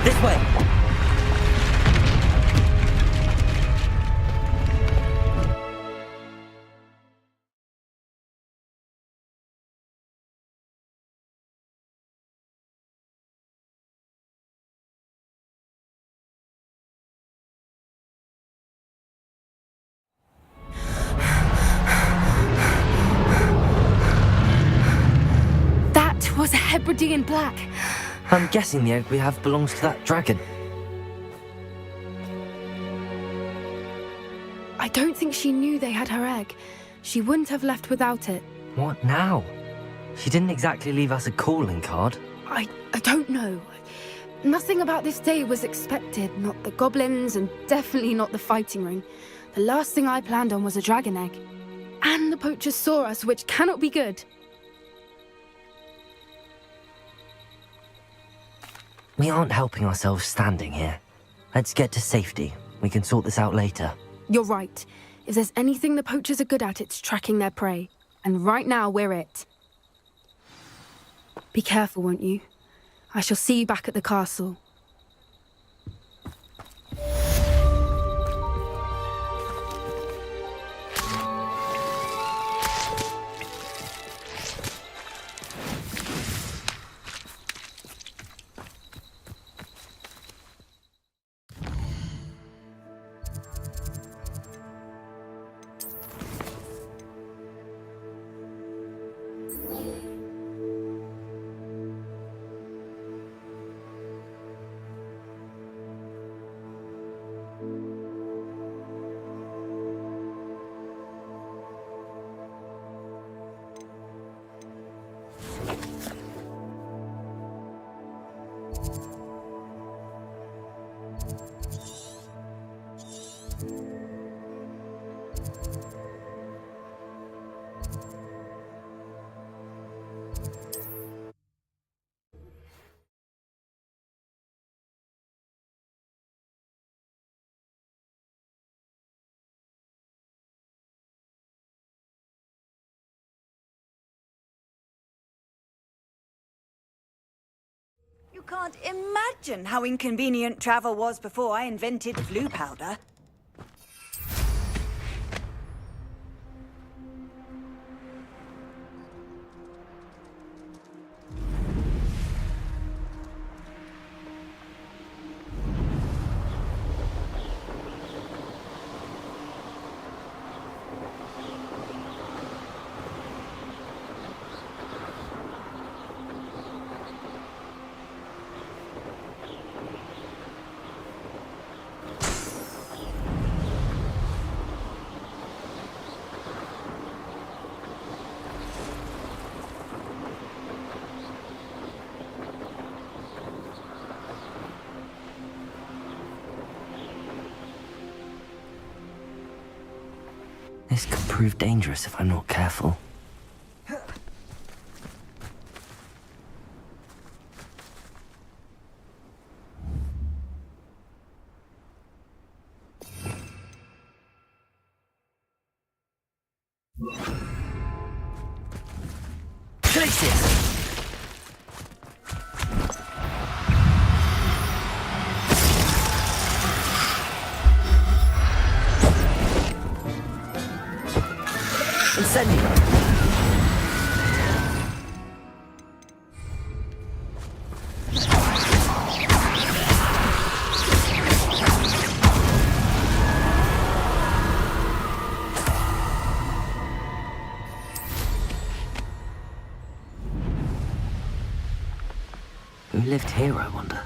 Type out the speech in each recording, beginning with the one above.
This way! That was a Hebridean black. I'm guessing the egg we have belongs to that dragon. I don't think she knew they had her egg. She wouldn't have left without it. What now? She didn't exactly leave us a calling card. I don't know. Nothing about this day was expected. Not the goblins, and definitely not the fighting ring. The last thing I planned on was a dragon egg. And the poachers saw us, which cannot be good. We aren't helping ourselves standing here. Let's get to safety. We can sort this out later. You're right. If there's anything the poachers are good at, it's tracking their prey. And right now, we're it. Be careful, won't you? I shall see you back at the castle. You can't imagine how inconvenient travel was before I invented blue powder. This could prove dangerous if I'm not careful. Glaciers! Incendio! Who lived here, I wonder?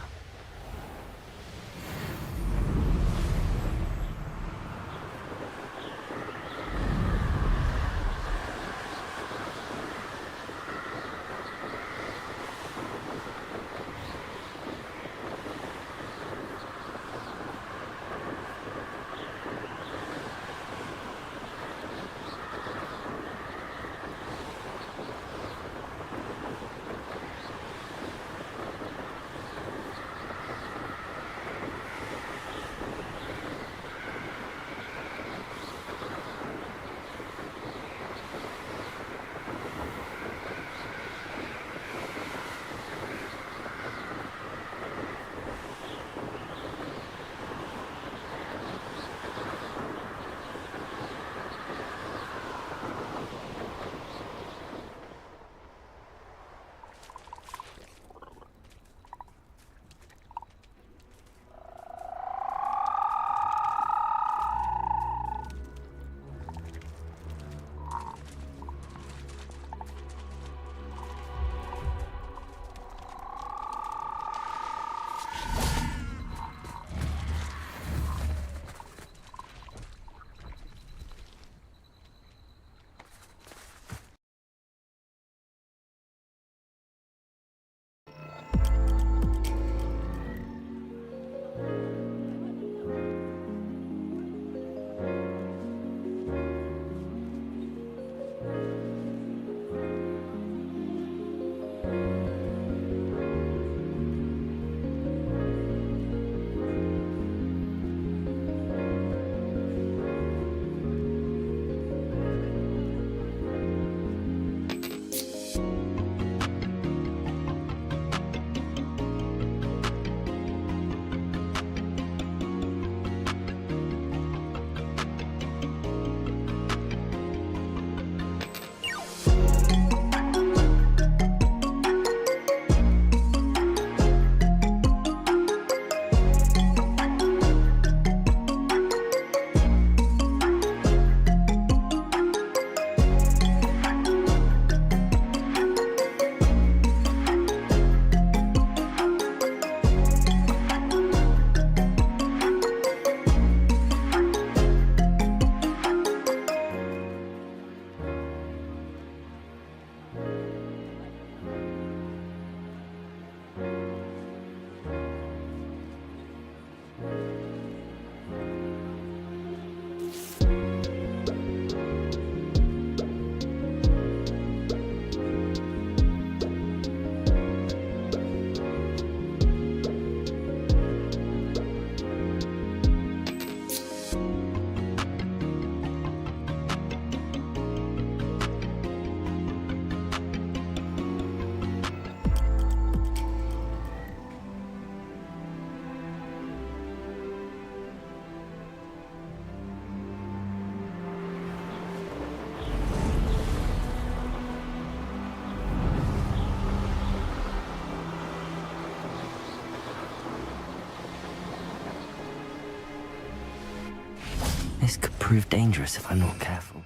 This could prove dangerous if I'm not careful.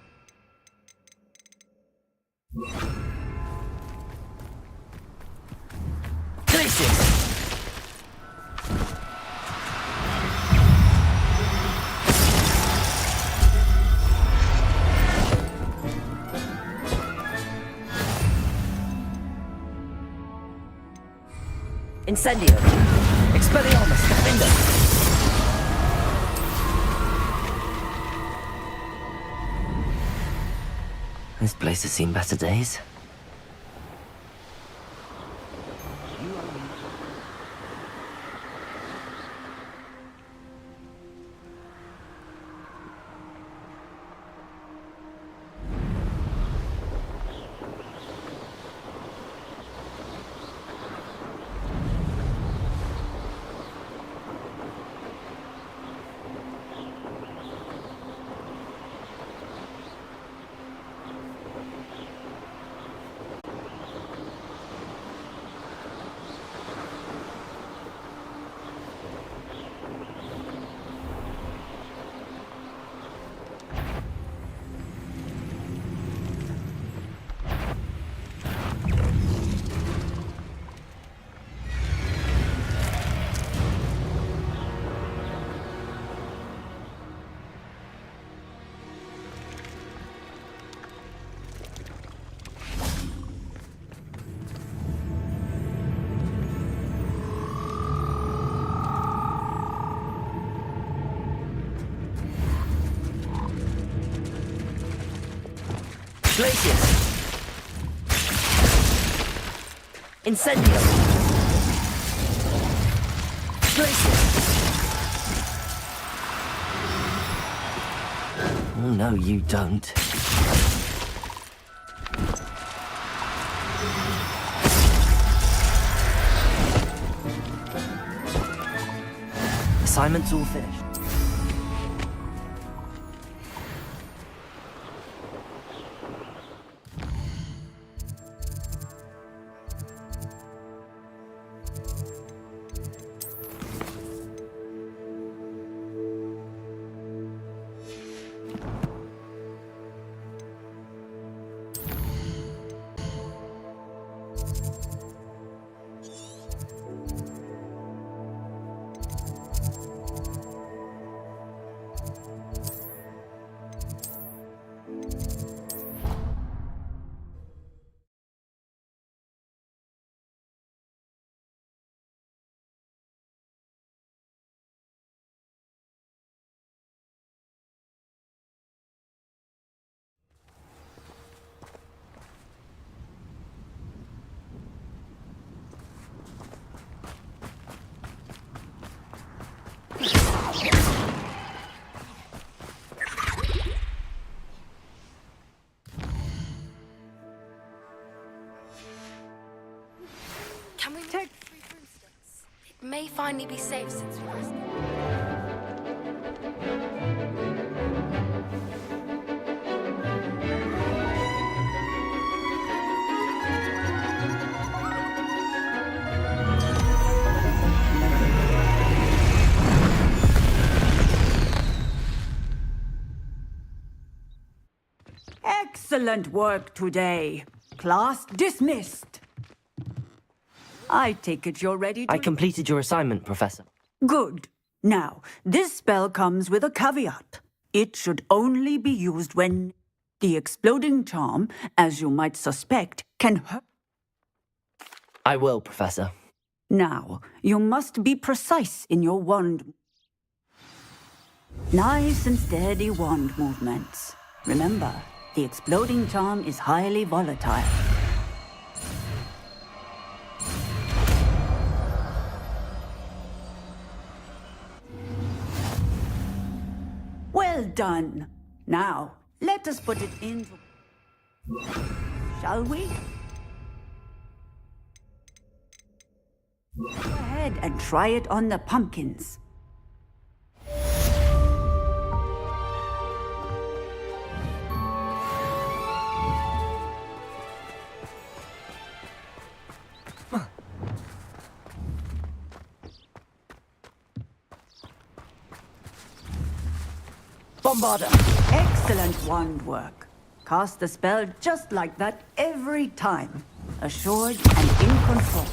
Places! Incendio! Expelliarmus! Defender! This place has seen better days. Glacius! Incendio! Glacius! Oh, no, you don't. Assignment's all finished. Can we take 3 broomsticks? It may finally be safe since we last. Excellent work today. Class dismissed. I take it you're ready to... I completed your assignment, Professor. Good. Now, this spell comes with a caveat. It should only be used when the exploding charm, as you might suspect, can hurt. I will, Professor. Now, you must be precise in your wand. Nice and steady wand movements. Remember, the exploding charm is highly volatile. Well done. Now, let us put it in. Shall we? Go ahead and try it on the pumpkins. Bombarder! Excellent wand work. Cast the spell just like that every time. Assured and in control.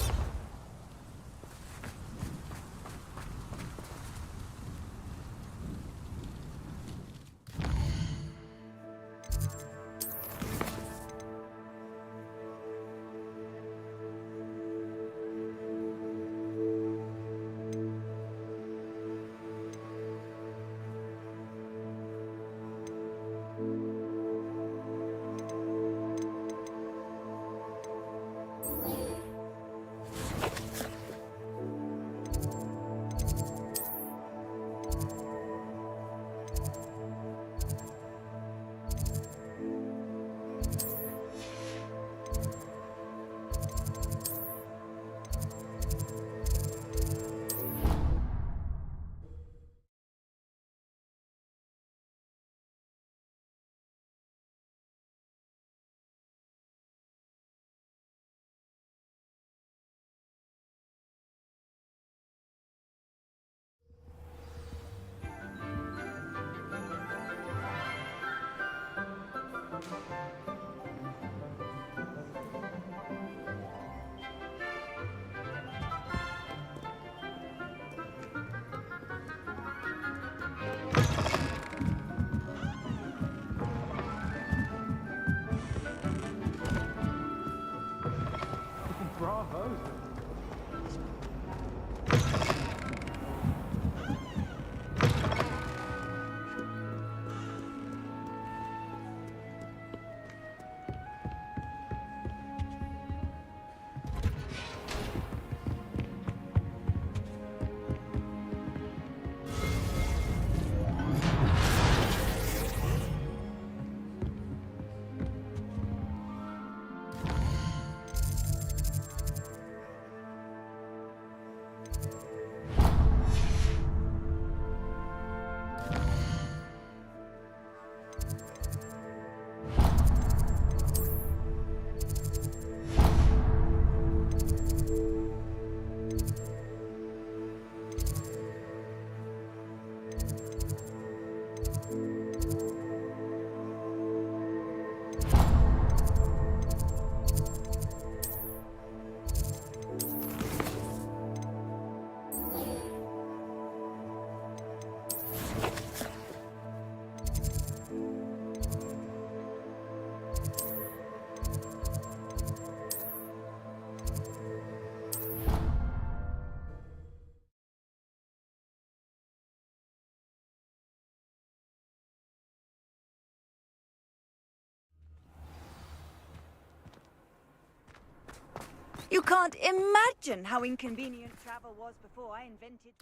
You can't imagine how inconvenient travel was before I invented...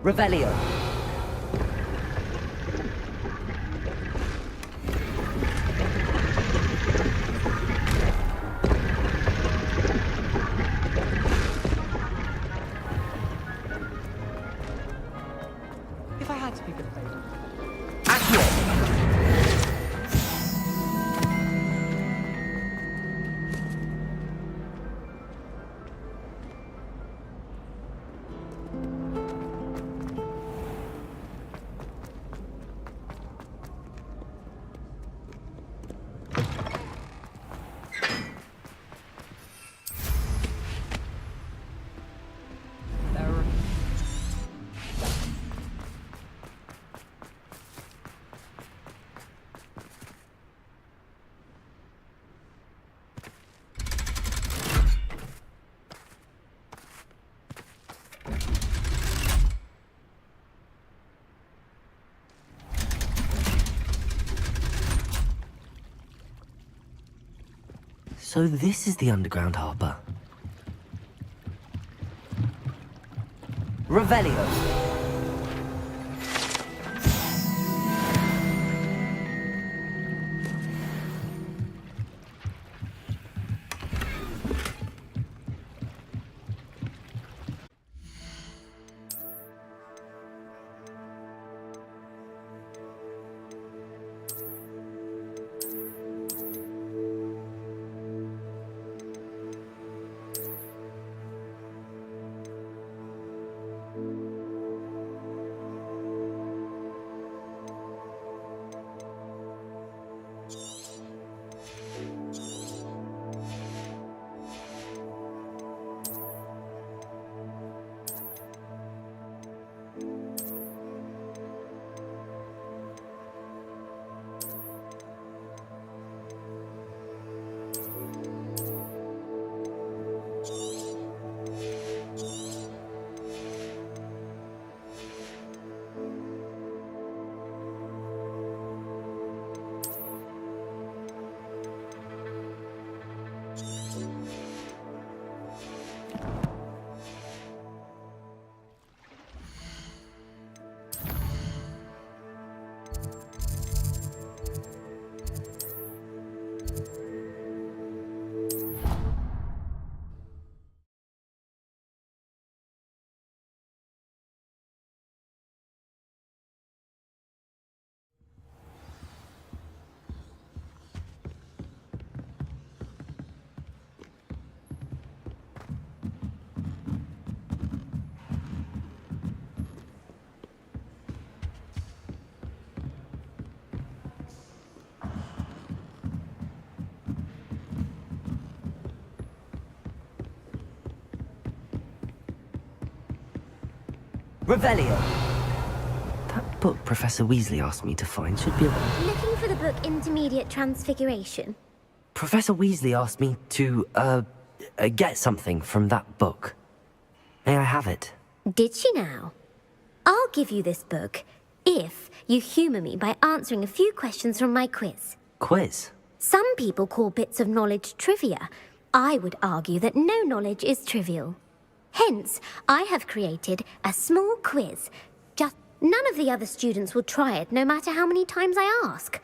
Revelio. If I had to pick a favourite... So this is the underground harbor. Revelio. Revelio. That book Professor Weasley asked me to find should be around. Looking for the book Intermediate Transfiguration? Professor Weasley asked me to, get something from that book. May I have it? Did she now? I'll give you this book if you humour me by answering a few questions from my quiz. Quiz? Some people call bits of knowledge trivia. I would argue that no knowledge is trivial. Hence, I have created a small quiz. Just none of the other students will try it, no matter how many times I ask.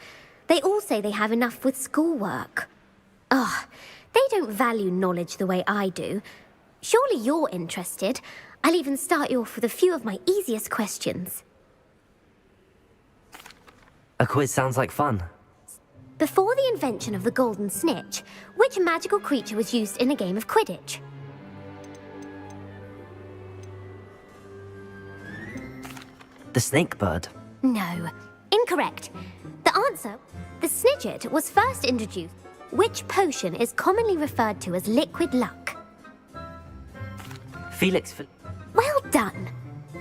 They all say they have enough with schoolwork. Ugh, they don't value knowledge the way I do. Surely you're interested. I'll even start you off with a few of my easiest questions. A quiz sounds like fun. Before the invention of the golden snitch, which magical creature was used in a game of Quidditch? The snake bird. No, incorrect. The answer, the Snidget, was first introduced. Which potion is commonly referred to as liquid luck? Felix. Well done.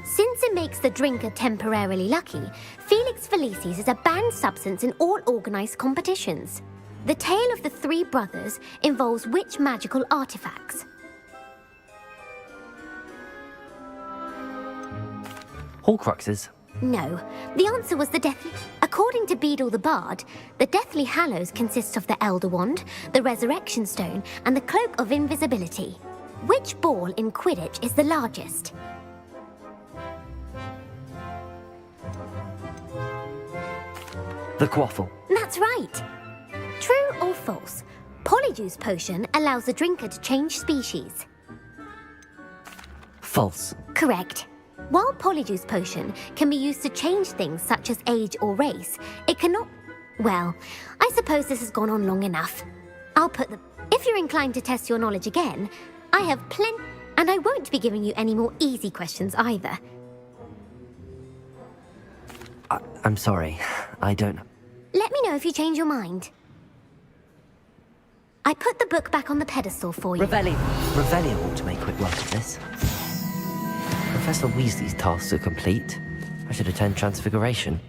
Since it makes the drinker temporarily lucky, Felix Felicis is a banned substance in all organised competitions. The tale of the three brothers involves which magical artifacts? Horcruxes. No, the answer was the Deathly... According to Beedle the Bard, the Deathly Hallows consists of the Elder Wand, the Resurrection Stone, and the Cloak of Invisibility. Which ball in Quidditch is the largest? The quaffle. That's right. True or false? Polyjuice potion allows the drinker to change species. False. Correct. While Polyjuice potion can be used to change things such as age or race, it cannot... Well, I suppose this has gone on long enough. I'll put the... If you're inclined to test your knowledge again, I have plenty... And I won't be giving you any more easy questions either. I'm sorry. I don't... Let me know if you change your mind. I put the book back on the pedestal for you. Revelio ought to make quick work of this. Professor Weasley's tasks are complete. I should attend Transfiguration.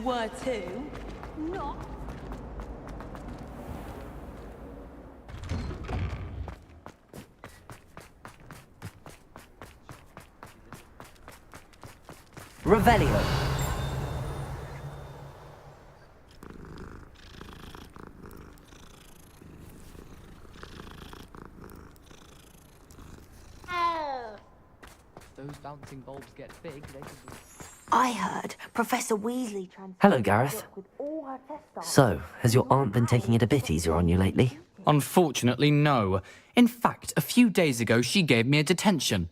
were to. Not. Revelio. Those bouncing bulbs get big, they could be... I heard Professor Weasley Hello, Gareth. So, has your aunt been taking it a bit easier on you lately? Unfortunately, no. In fact, a few days ago, she gave me a detention.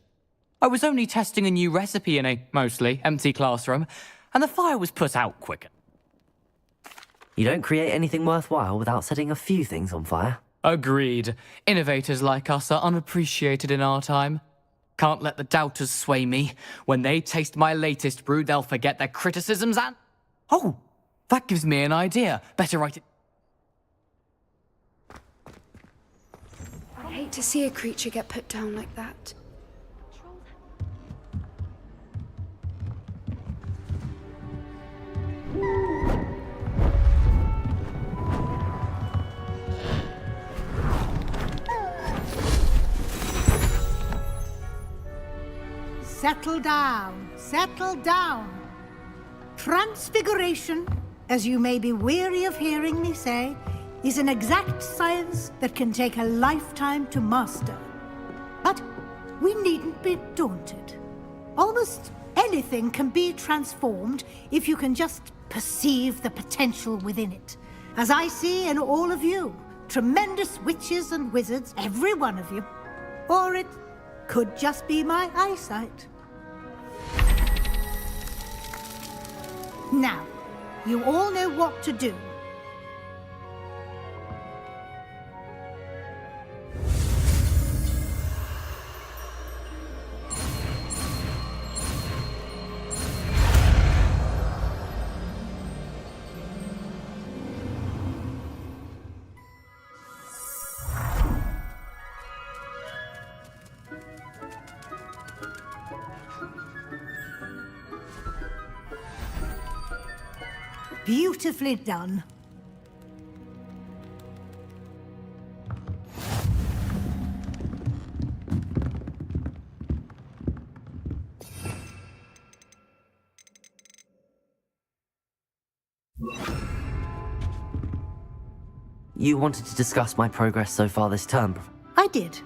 I was only testing a new recipe in a mostly empty classroom, and the fire was put out quicker. You don't create anything worthwhile without setting a few things on fire. Agreed. Innovators like us are unappreciated in our time. Can't let the doubters sway me. When they taste my latest brew, they'll forget their criticisms and... Oh, that gives me an idea. Better write it... I hate to see a creature get put down like that. Settle down, settle down. Transfiguration, as you may be weary of hearing me say, is an exact science that can take a lifetime to master. But we needn't be daunted. Almost anything can be transformed if you can just perceive the potential within it. As I see in all of you, tremendous witches and wizards, every one of you. Or it could just be my eyesight. Now, you all know what to do. Beautifully done. You wanted to discuss my progress so far this term. I did.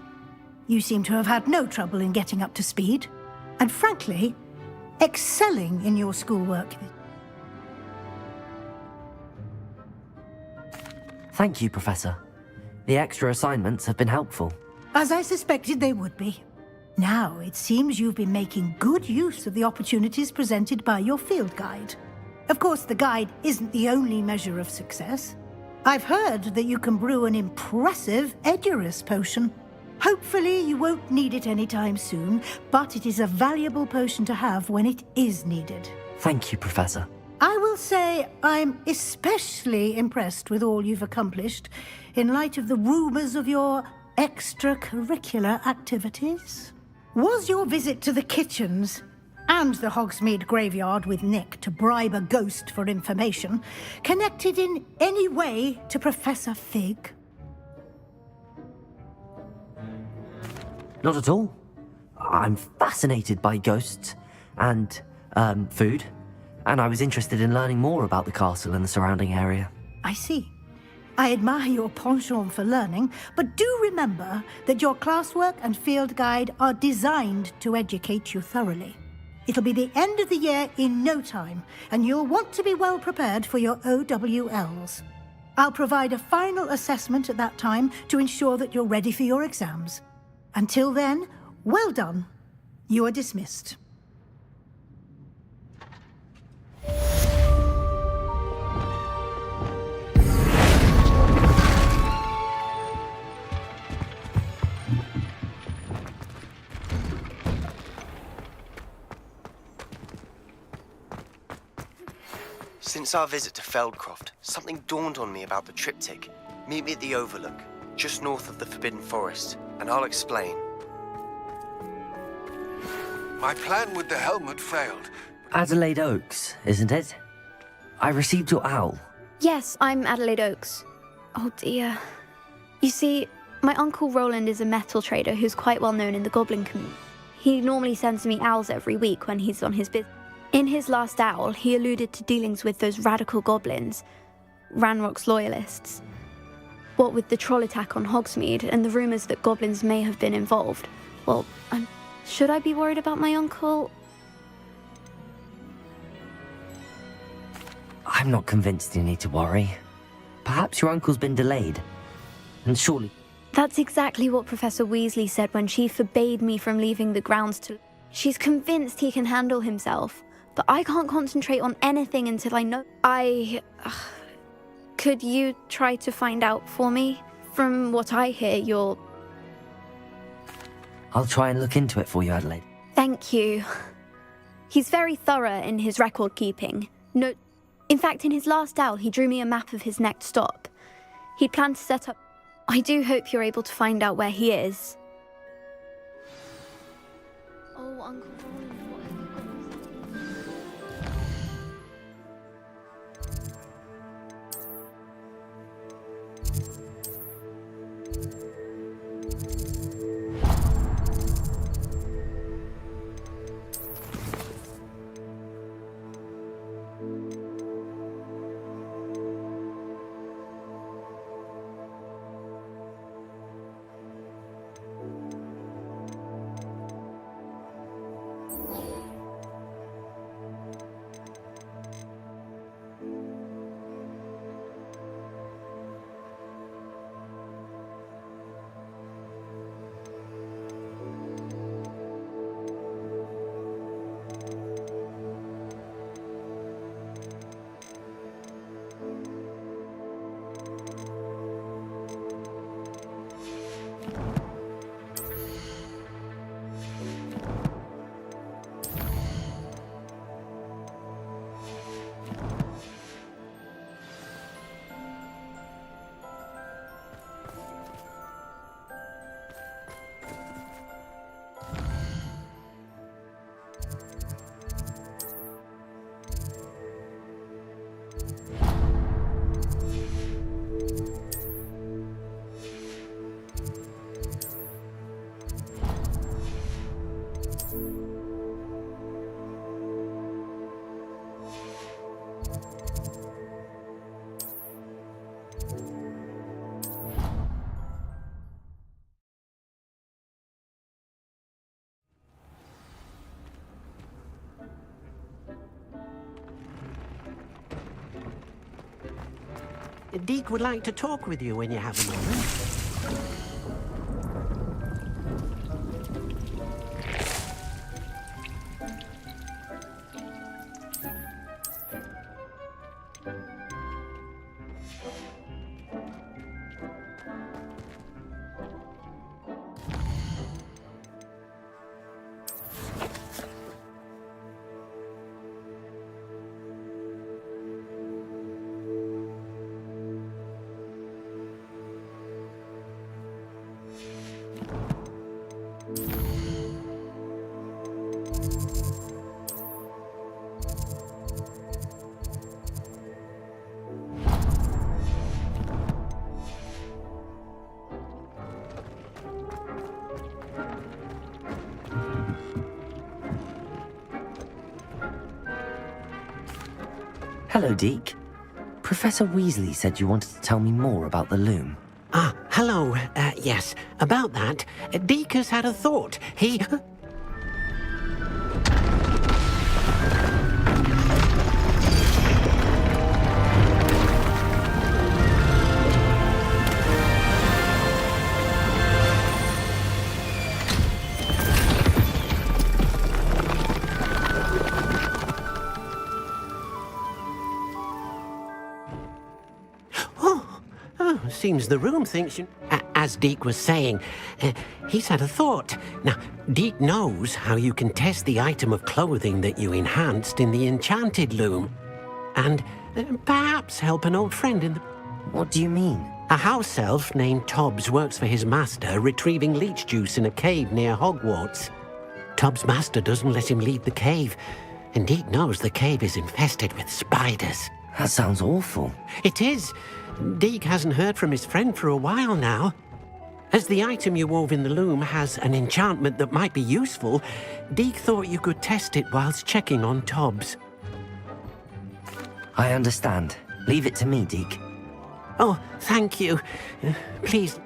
You seem to have had no trouble in getting up to speed, and frankly, excelling in your schoolwork. Thank you, Professor. The extra assignments have been helpful. As I suspected they would be. Now, it seems you've been making good use of the opportunities presented by your field guide. Of course, the guide isn't the only measure of success. I've heard that you can brew an impressive Edurus potion. Hopefully, you won't need it anytime soon, but it is a valuable potion to have when it is needed. Thank you, Professor. I will say I'm especially impressed with all you've accomplished in light of the rumors of your extracurricular activities. Was your visit to the kitchens and the Hogsmeade graveyard with Nick to bribe a ghost for information connected in any way to Professor Fig? Not at all. I'm fascinated by ghosts and, food. And I was interested in learning more about the castle and the surrounding area. I see. I admire your penchant for learning, but do remember that your classwork and field guide are designed to educate you thoroughly. It'll be the end of the year in no time, and you'll want to be well prepared for your OWLs. I'll provide a final assessment at that time to ensure that you're ready for your exams. Until then, well done. You are dismissed. Since our visit to Feldcroft, something dawned on me about the triptych. Meet me at the Overlook, just north of the Forbidden Forest, and I'll explain. My plan with the helmet failed. Adelaide Oaks, isn't it? I received your owl. Yes, I'm Adelaide Oakes. Oh dear. You see, my uncle Roland is a metal trader who's quite well known in the goblin community. He normally sends me owls every week when he's on his business. In his last owl, he alluded to dealings with those radical goblins, Ranrock's loyalists. What with the troll attack on Hogsmeade and the rumours that goblins may have been involved. Well, should I be worried about my uncle? I'm not convinced you need to worry. Perhaps your uncle's been delayed. And surely... That's exactly what Professor Weasley said when she forbade me from leaving the grounds to... She's convinced he can handle himself, but I can't concentrate on anything until I know... Could you try to find out for me? From what I hear, you're... I'll try and look into it for you, Adelaide. Thank you. He's very thorough in his record keeping. No... In fact, in his last owl, he drew me a map of his next stop. He planned to set up... I do hope you're able to find out where he is. Oh, Uncle Roland, what have you got? Deke would like to talk with you when you have a moment. Hello, Deke. Professor Weasley said you wanted to tell me more about the loom. Ah, hello. Yes, about that. Deke has had a thought. He... Seems the room thinks you... As Deke was saying, he's had a thought. Now, Deke knows how you can test the item of clothing that you enhanced in the enchanted loom. And perhaps help an old friend in the... What do you mean? A house elf named Tobbs works for his master, retrieving leech juice in a cave near Hogwarts. Tobbs' master doesn't let him leave the cave, and Deke knows the cave is infested with spiders. That sounds awful. It is. Deke hasn't heard from his friend for a while now. As the item you wove in the loom has an enchantment that might be useful, Deke thought you could test it whilst checking on Tobbs. I understand. Leave it to me, Deke. Oh, thank you. Please.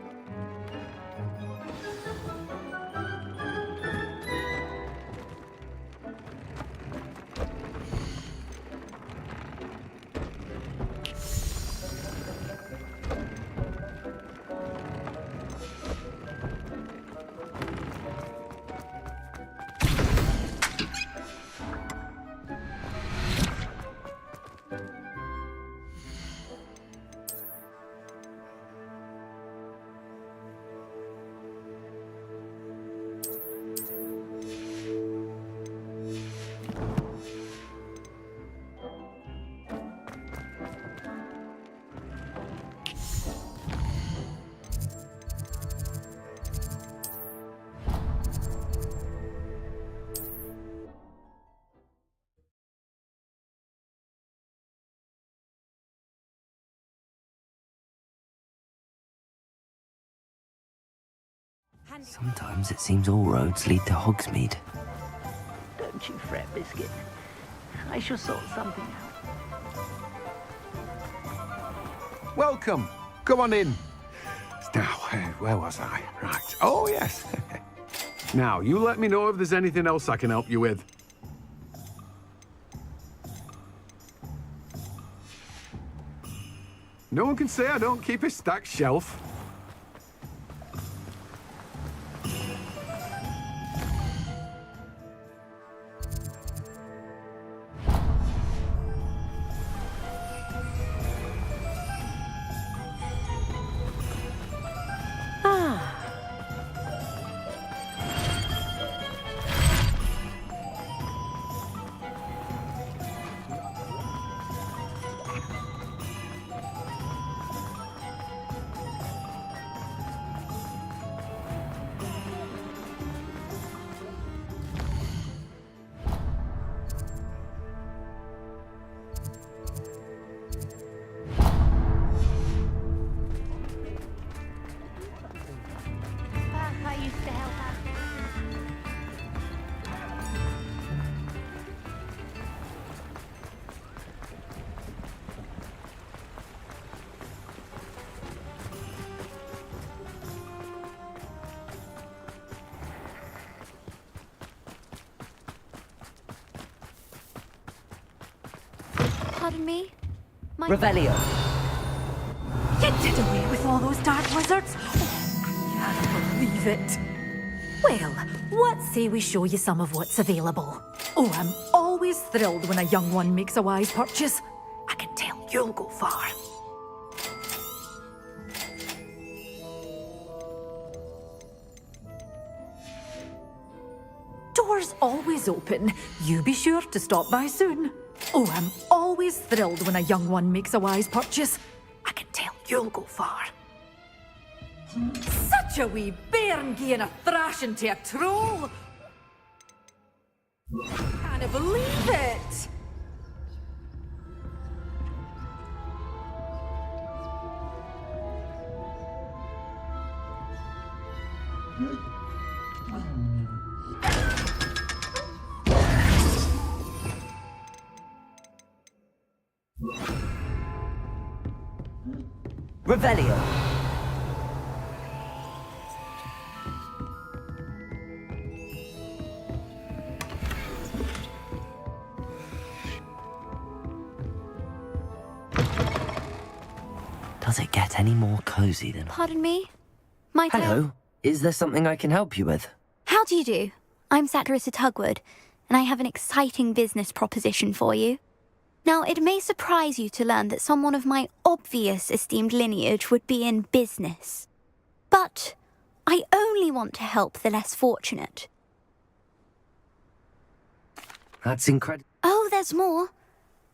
Sometimes it seems all roads lead to Hogsmeade. Don't you fret, Biscuit. I shall sort something out. Welcome. Come on in. Now, where was I? Right. Oh, yes. Now, you let me know if there's anything else I can help you with. No one can say I don't keep a stacked shelf. I used to help out. Pardon me? Revelio. You did away with all those dark wizards? I can't believe it. Well, what say we show you some of what's available? Oh, I'm always thrilled when a young one makes a wise purchase. I can tell you'll go far. Doors always open. You be sure to stop by soon. Oh, I'm always thrilled when a young one makes a wise purchase. I can tell you'll go far. Such a wee bairn gieing a thrashing to a troll! Can't believe it! Revelio. Does it get any more cozy than... Pardon me? Might I... Hello. Is there something I can help you with? How do you do? I'm Satirissa Tugwood, and I have an exciting business proposition for you. Now, it may surprise you to learn that someone of my obvious esteemed lineage would be in business. But I only want to help the less fortunate. That's incredible. Oh, there's more.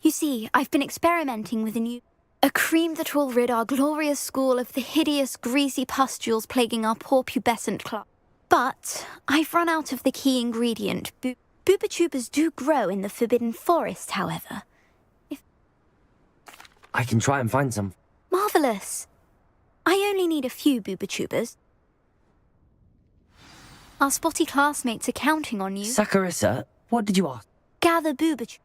You see, I've been experimenting with a cream that will rid our glorious school of the hideous, greasy pustules plaguing our poor pubescent class. But I've run out of the key ingredient. Booba tubers do grow in the Forbidden Forest, however. I can try and find some. Marvellous. I only need a few booba-tubers. Our spotty classmates are counting on you. Saccharissa, what did you ask? Gather booba-tubers.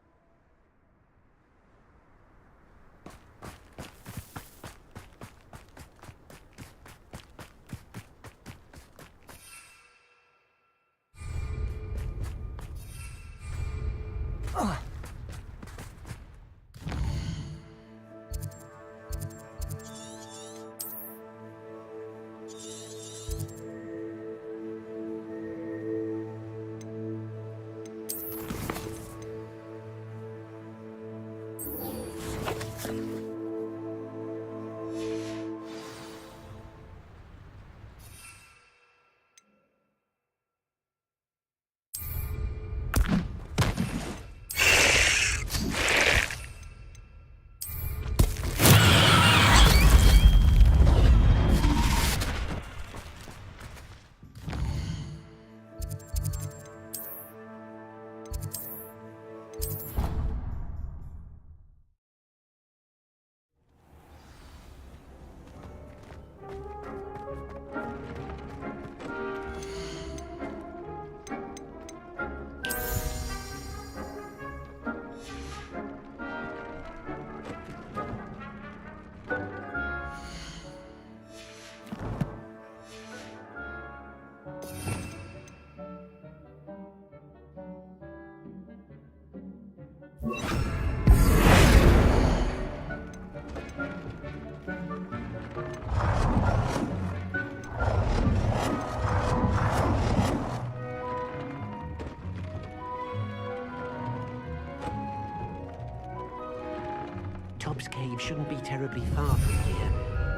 Tubbs Cave shouldn't be terribly far from here.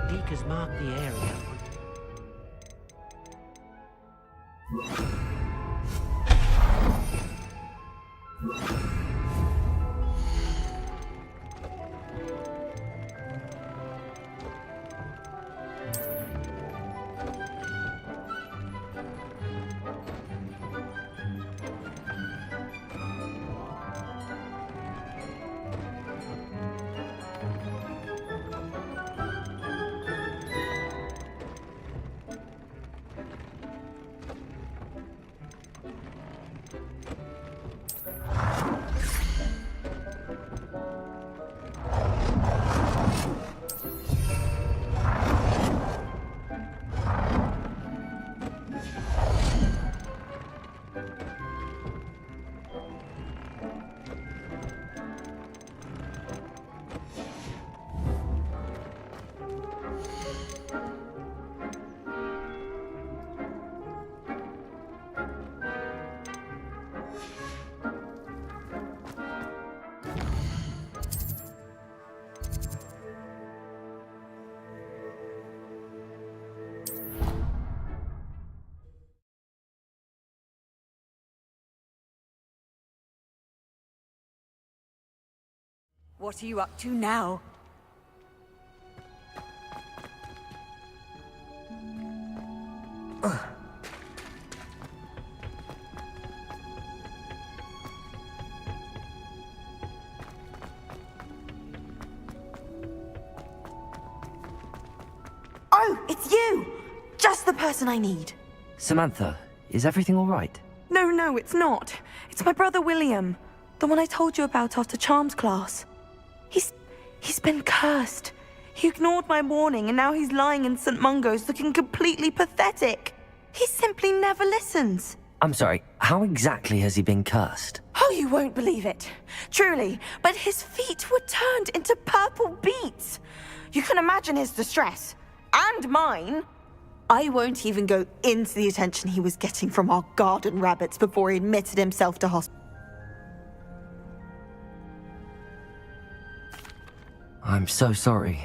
Deek has marked the area. What are you up to now? Oh, it's you! Just the person I need. Samantha, is everything all right? No, it's not. It's my brother William. The one I told you about after Charms class. He's been cursed. He ignored my warning and now he's lying in St. Mungo's looking completely pathetic. He simply never listens. I'm sorry, how exactly has he been cursed? Oh, you won't believe it. Truly, but his feet were turned into purple beets. You can imagine his distress. And mine. I won't even go into the attention he was getting from our garden rabbits before he admitted himself to hospital. I'm so sorry.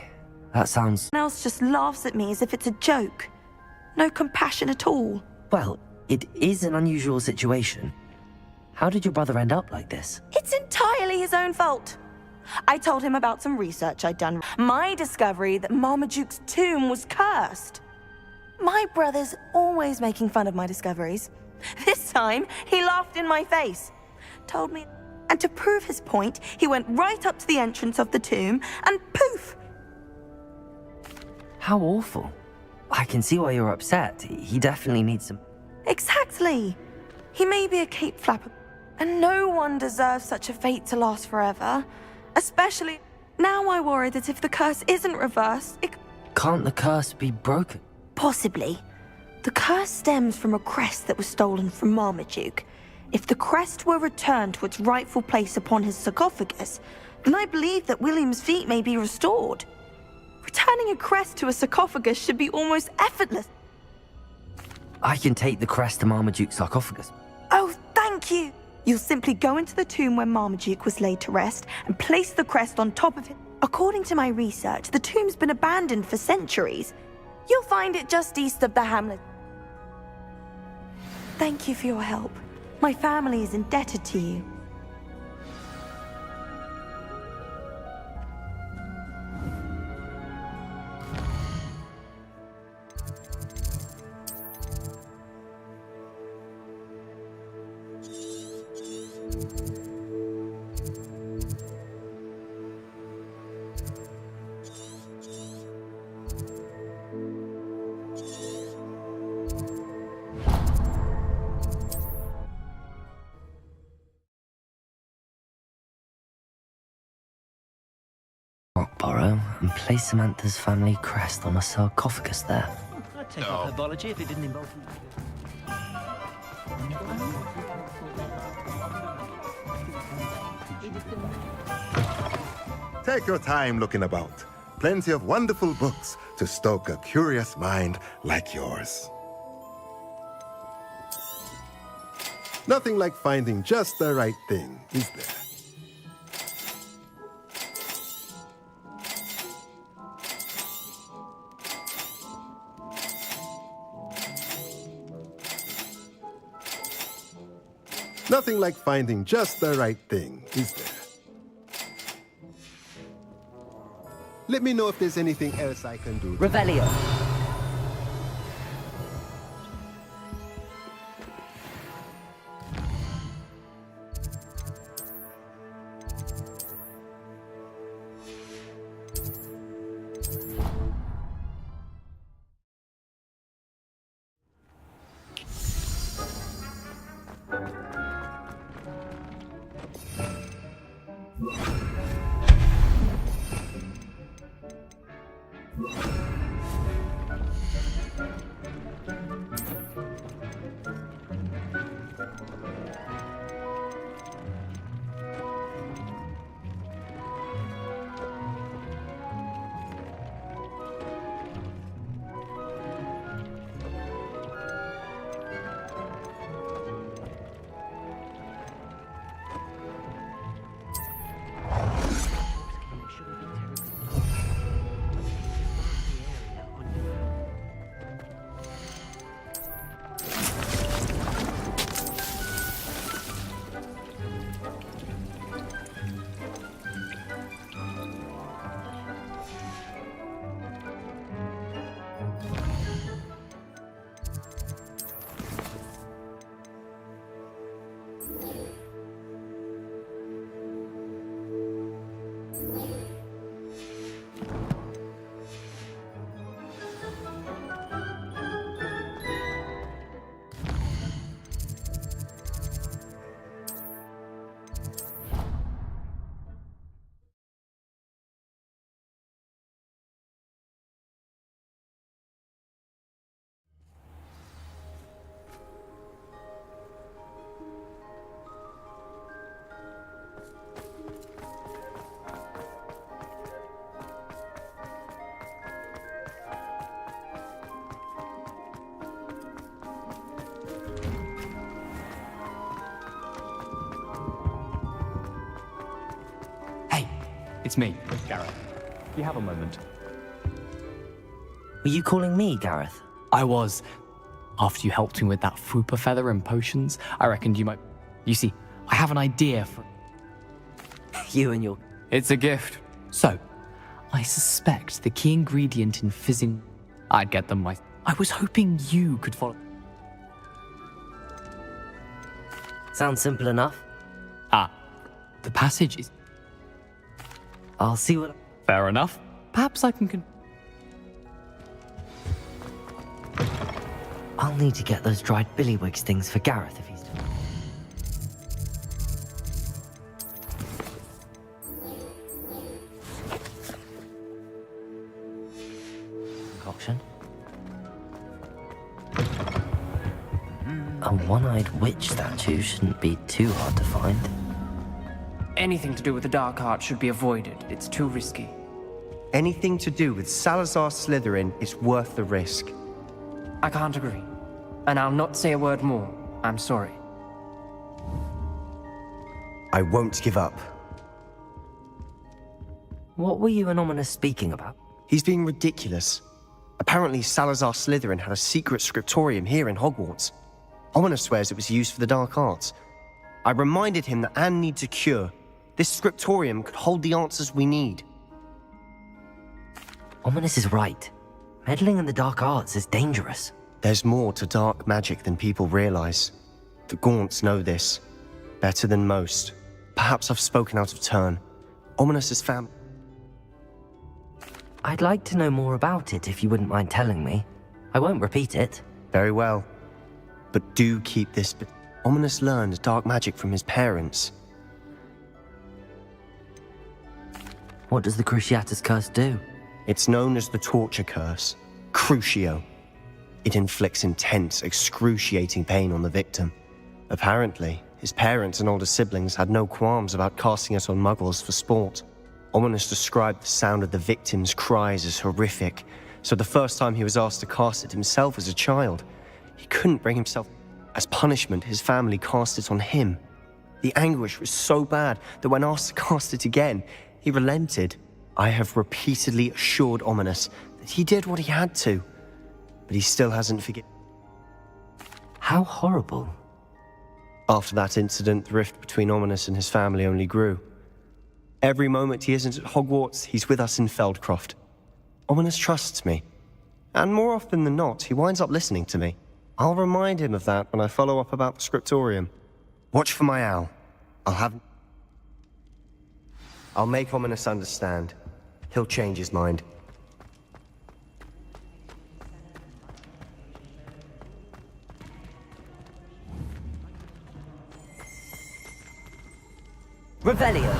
That sounds... Someone else just laughs at me as if it's a joke. No compassion at all. Well, it is an unusual situation. How did your brother end up like this? It's entirely his own fault. I told him about some research I'd done. My discovery that Marmaduke's tomb was cursed. My brother's always making fun of my discoveries. This time, he laughed in my face. Told me And to prove his point, he went right up to the entrance of the tomb and poof! How awful. I can see why you're upset. He definitely needs some... Exactly. He may be a cape flapper, and no one deserves such a fate to last forever. Especially now I worry that if the curse isn't reversed, it... Can't the curse be broken? Possibly. The curse stems from a crest that was stolen from Marmaduke. If the crest were returned to its rightful place upon his sarcophagus, then I believe that William's feet may be restored. Returning a crest to a sarcophagus should be almost effortless. I can take the crest to Marmaduke's sarcophagus. Oh, thank you! You'll simply go into the tomb where Marmaduke was laid to rest and place the crest on top of it. According to my research, the tomb's been abandoned for centuries. You'll find it just east of the hamlet. Thank you for your help. My family is indebted to you. Rockborough and place Samantha's family crest on a sarcophagus there. I'd take up herbology if it didn't involve... Take your time looking about. Plenty of wonderful books to stoke a curious mind like yours. Nothing like finding just the right thing, is there? Nothing like finding just the right thing, is there? Let me know if there's anything else I can do. Revelio. It's me, Gareth. Do you have a moment? Were you calling me, Gareth? I was. After you helped me with that Fupa feather and potions, I reckoned you might... You see, I have an idea for... You and your... It's a gift. So, I suspect the key ingredient in fizzing... I'd get them myself. I was hoping you could follow... Sounds simple enough. Ah, The passage is... I'll see what... Fair enough. Perhaps I can... I'll need to get those dried billywigs things for Gareth if he's... Concoction. A one-eyed witch statue shouldn't be too hard to find. Anything to do with the dark art should be avoided. It's too risky. Anything to do with Salazar Slytherin is worth the risk. I can't agree. And I'll not say a word more. I'm sorry. I won't give up. What were you and Ominous speaking about? He's being ridiculous. Apparently Salazar Slytherin had a secret scriptorium here in Hogwarts. Ominous swears it was used for the dark arts. I reminded him that Anne needs a cure. This scriptorium could hold the answers we need. Ominous is right. Meddling in the dark arts is dangerous. There's more to dark magic than people realize. The Gaunts know this. Better than most. Perhaps I've spoken out of turn. Ominous's family... I'd like to know more about it if you wouldn't mind telling me. I won't repeat it. Very well. But do keep this... Ominous learned dark magic from his parents. What does the Cruciatus Curse do? It's known as the Torture Curse. Crucio. It inflicts intense, excruciating pain on the victim. Apparently, his parents and older siblings had no qualms about casting it on muggles for sport. Ominous described the sound of the victim's cries as horrific, so the first time he was asked to cast it himself as a child, he couldn't bring himself. As punishment, his family cast it on him. The anguish was so bad that when asked to cast it again, he relented. I have repeatedly assured Ominous that he did what he had to, but he still hasn't forgiven. How horrible. After that incident, the rift between Ominous and his family only grew. Every moment he isn't at Hogwarts, he's with us in Feldcroft. Ominous trusts me, and more often than not, he winds up listening to me. I'll remind him of that when I follow up about the scriptorium. Watch for my owl. I'll make Ominous understand. He'll change his mind. Revelio.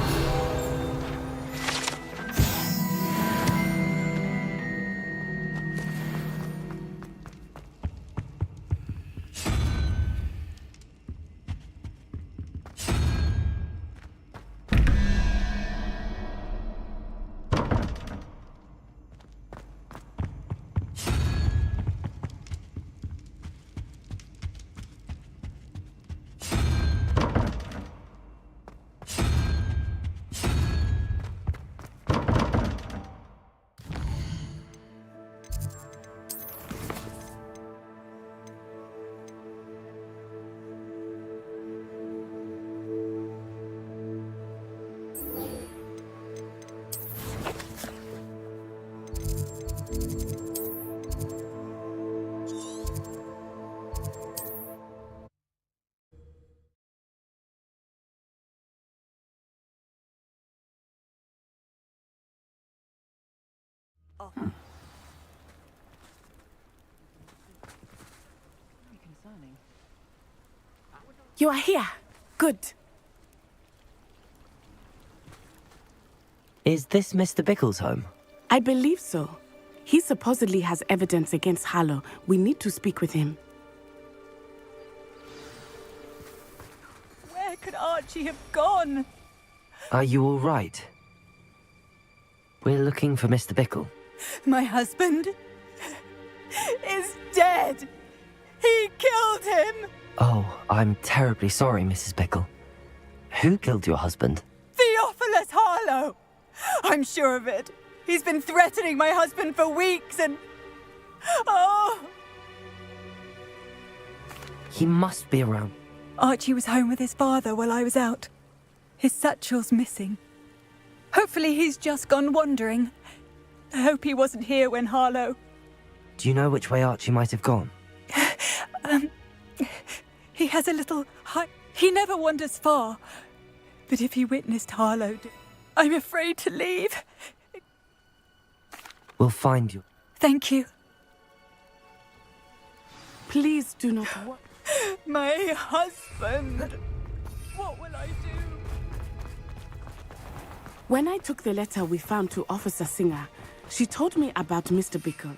You are here. Good. Is this Mr. Bickle's home? I believe so. He supposedly has evidence against Harlow. We need to speak with him. Where could Archie have gone? Are you all right? We're looking for Mr. Bickle. My husband is dead. He killed him. Oh, I'm terribly sorry, Mrs. Bickle. Who killed your husband? Theophilus Harlow. I'm sure of it. He's been threatening my husband for weeks and... Oh! He must be around. Archie was home with his father while I was out. His satchel's missing. Hopefully he's just gone wandering. I hope he wasn't here when Harlow... Do you know which way Archie might have gone? He has a little hut. He never wanders far. But if he witnessed Harlow, I'm afraid to leave. We'll find you. Thank you. Please do not worry. My husband. What will I do? When I took the letter we found to Officer Singer, she told me about Mr. Bickle.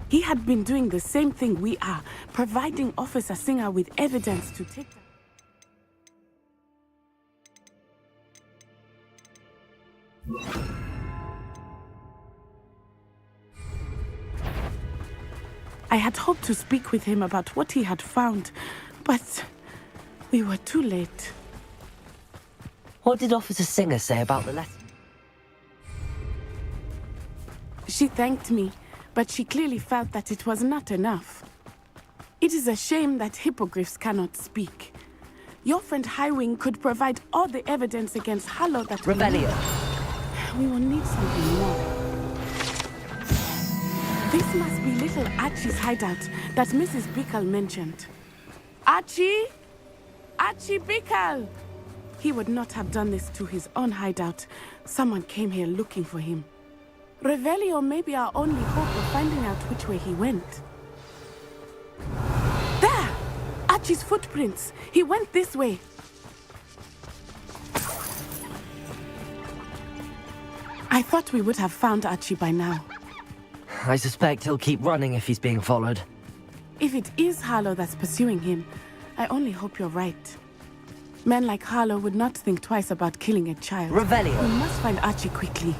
He had been doing the same thing we are, providing Officer Singer with evidence to take them. I had hoped to speak with him about what he had found, but we were too late. What did Officer Singer say about the letter? She thanked me, but she clearly felt that it was not enough. It is a shame that hippogriffs cannot speak. Your friend Highwing could provide all the evidence against Harlow that Revelio. We will need something more. This must be little Archie's hideout that Mrs. Bickle mentioned. Archie? Archie Bickle! He would not have done this to his own hideout. Someone came here looking for him. Revelio may be our only hope of finding out which way he went. There! Archie's footprints. He went this way. I thought we would have found Archie by now. I suspect he'll keep running if he's being followed. If it is Harlow that's pursuing him, I only hope you're right. Men like Harlow would not think twice about killing a child. Revelio. We must find Archie quickly.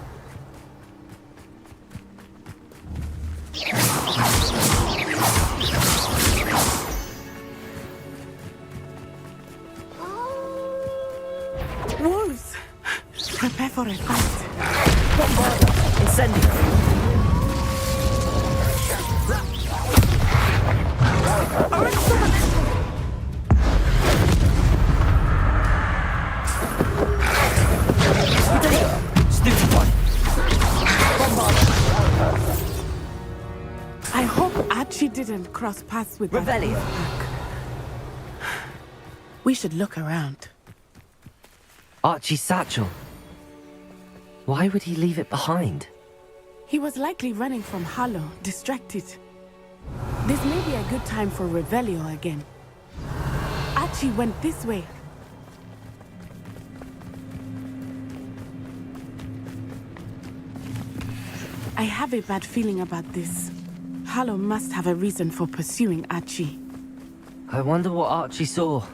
Wolves! Prepare for a fight. Bombarda! Incendio! I hope Archie didn't cross paths with that Revelio. pack. We should look around. Archie's satchel. Why would he leave it behind? He was likely running from Harlow, distracted. This may be a good time for Revelio again. Archie went this way. I have a bad feeling about this. Harlow must have a reason for pursuing Archie. I wonder what Archie saw.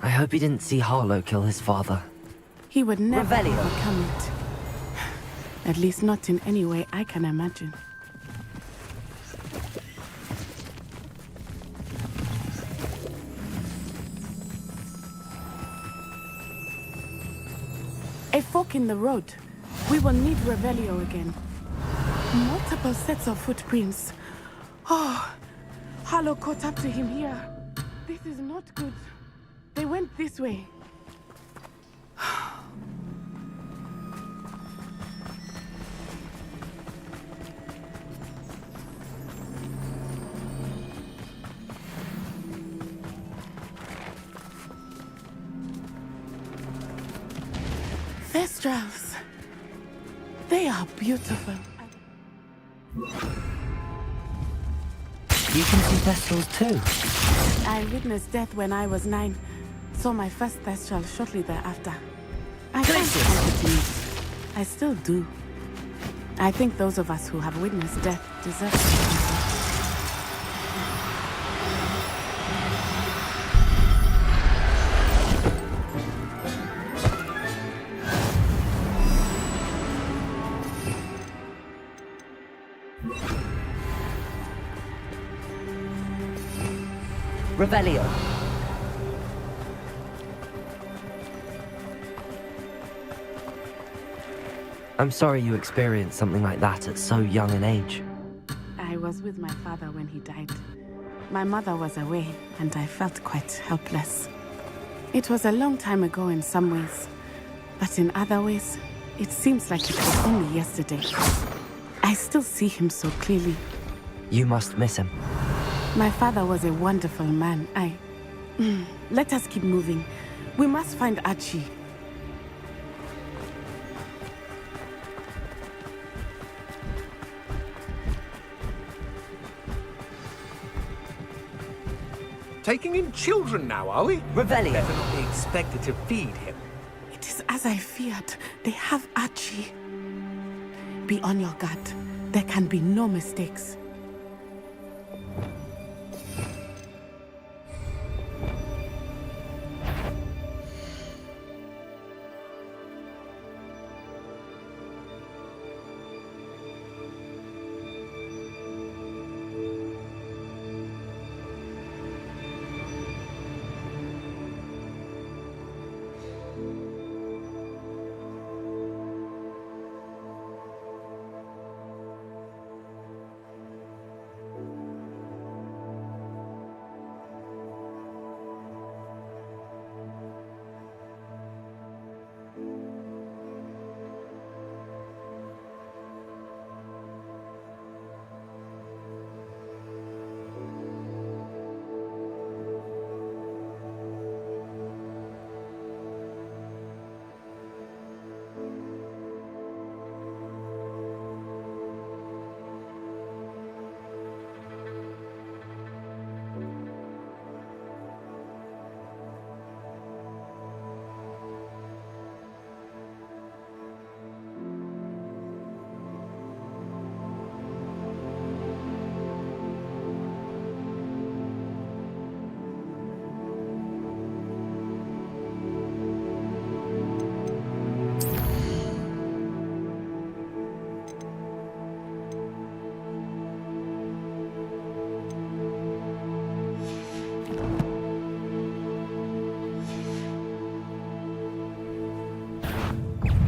I hope he didn't see Harlow kill his father. He would never Revelio. overcome it. At least not in any way I can imagine. A fork in the road. We will need Revelio again. Multiple sets of footprints. Oh, Harlow caught up to him here. This is not good. They went this way. Thestrals. They are beautiful. You can see Thestrals too. I witnessed death when I was 9. Saw my first Thestral shortly thereafter. I can't count it. I still do. I think those of us who have witnessed death deserve to. Revelio. I'm sorry you experienced something like that at so young an age. I was with my father when he died. My mother was away, and I felt quite helpless. It was a long time ago in some ways, but in other ways, it seems like it was only yesterday. I still see him so clearly. You must miss him. My father was a wonderful man. Let us keep moving. We must find Archie. Taking in children now, are we? Revelio better not be expected to feed him. It is as I feared. They have Archie. Be on your guard. There can be no mistakes.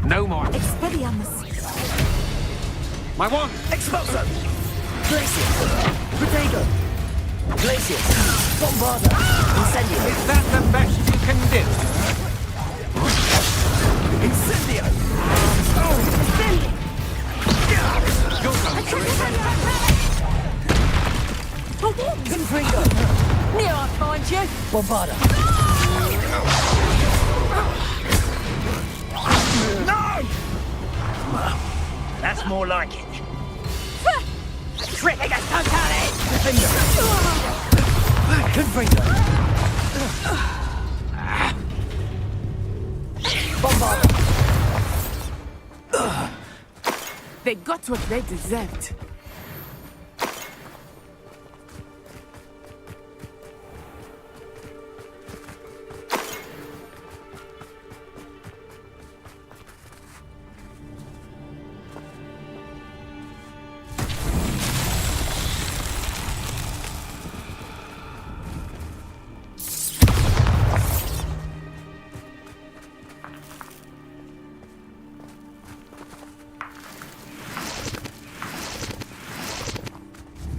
No more. Expelliarmus. My one. Expulso! Glacius! Protego! Glacius! Bombarda! Incendio! Is that the best you can do? Incendio! Confringo! Near I'll find you! Bombarda! No! That's more like it. Trippiga totale! Confringo! Bombarda! They got what they deserved.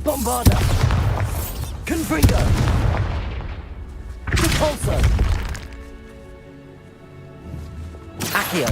Bombarda! Confringo! Repulso! Accio!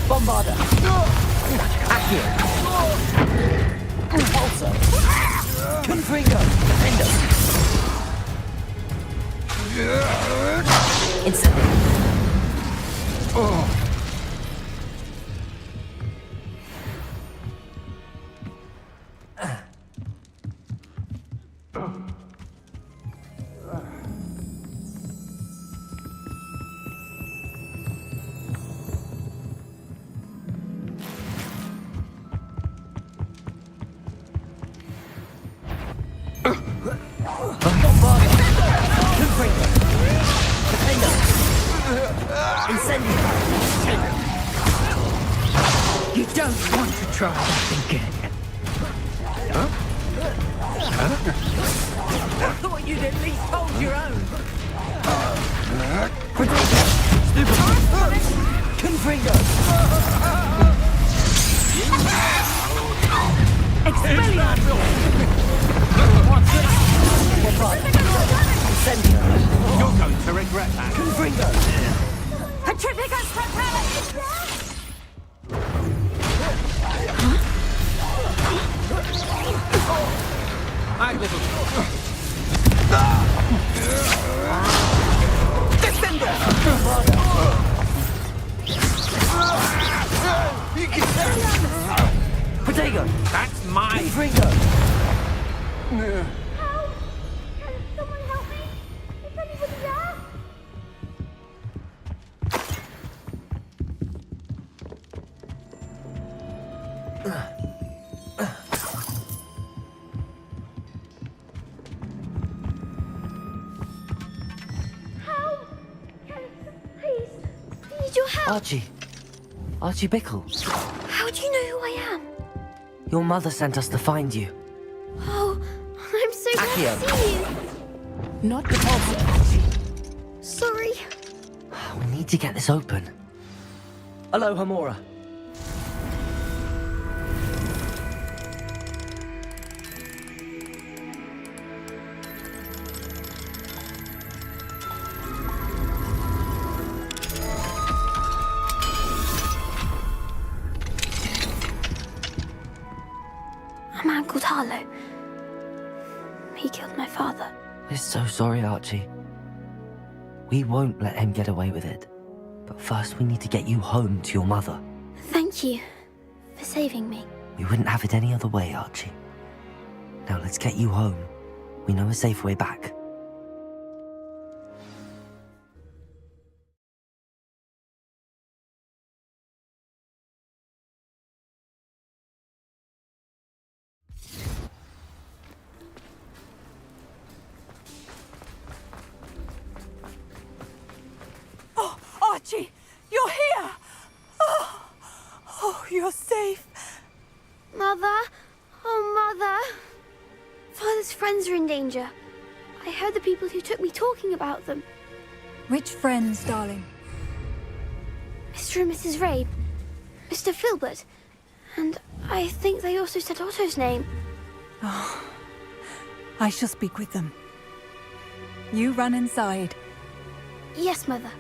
Bombarda! Accio! Repulso! Confringo! Defendo! Incendio! Bombarder! Confringo! Defender! Incendio! You don't want to try that again. Huh? I thought you'd at least hold your own. Stupid! Confringo! Expelliarmus! Incendio! You're going to regret that. Confringo! Petrificus Totalis! Magnificent. Defender! Protego! That's mine. Confringo! Someone help me! Is anybody there? Help! Please, I need your help. Archie. Archie Bickle. How do you know who I am? Your mother sent us to find you. Oh, I'm so glad Accio. to see you. Not the Archie. Sorry. We need to get this open. Hello, Hamora. A man called Harlow. He killed my father. We're so sorry, Archie. We won't let him get away with it. But first we need to get you home to your mother. Thank you for saving me. We wouldn't have it any other way, Archie. Now let's get you home. We know a safe way back. Oh, Archie, you're here! Oh, you're safe. Mother? Oh, Mother. Father's friends are in danger. I heard the people who took me talking about them. Which friends, darling? Mr. and Mrs. Ray, Mr. Filbert, and I think they also said Otto's name. Oh, I shall speak with them. You run inside. Yes, Mother.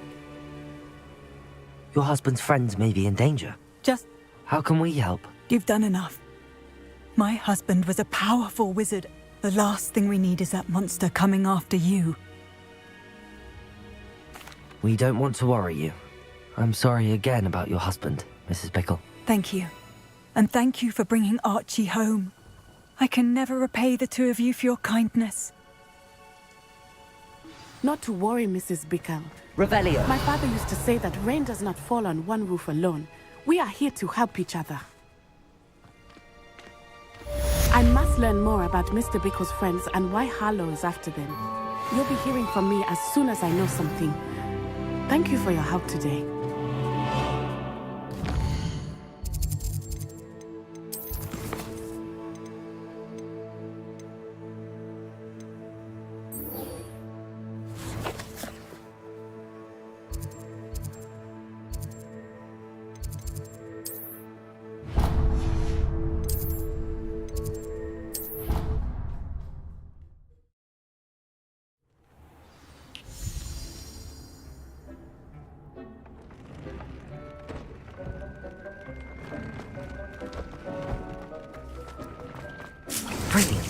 Your husband's friends may be in danger. Just... How can we help? You've done enough. My husband was a powerful wizard. The last thing we need is that monster coming after you. We don't want to worry you. I'm sorry again about your husband, Mrs. Bickle. Thank you. And thank you for bringing Archie home. I can never repay the two of you for your kindness. Not to worry, Mrs. Bickle. Revelio. My father used to say that rain does not fall on one roof alone. We are here to help each other. I must learn more about Mr. Bickle's friends and why Harlow is after them. You'll be hearing from me as soon as I know something. Thank you for your help today. Brilliant.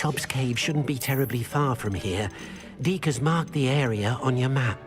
Sob's Cave shouldn't be terribly far from here. Deke has marked the area on your map.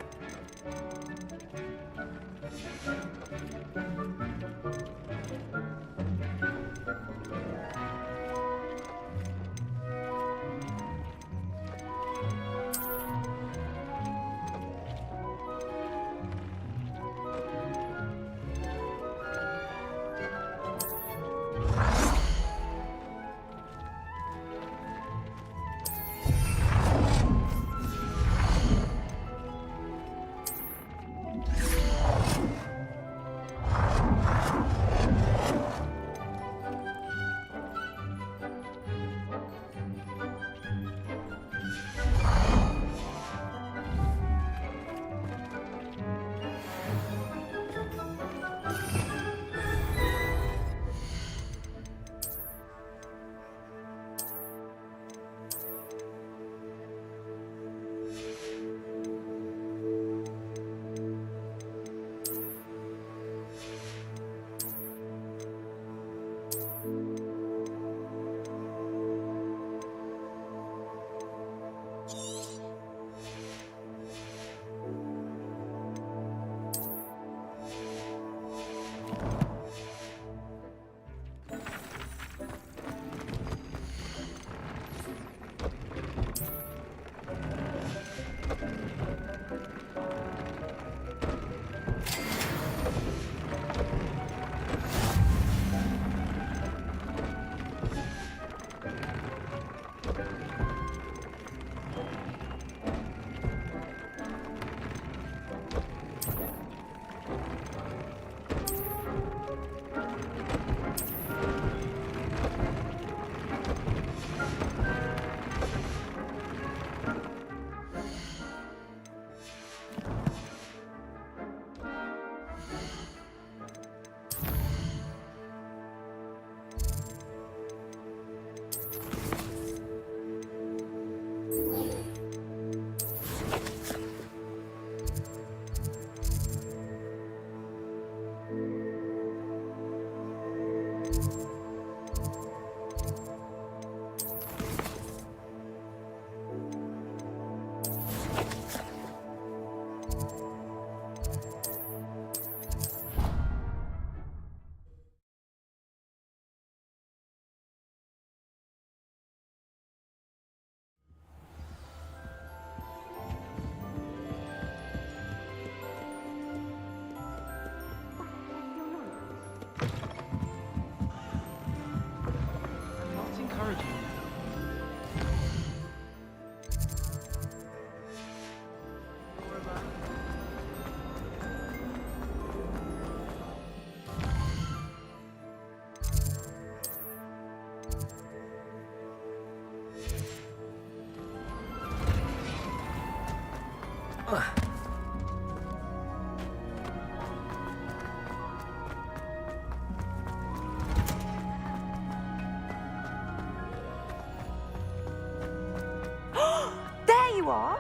There you are!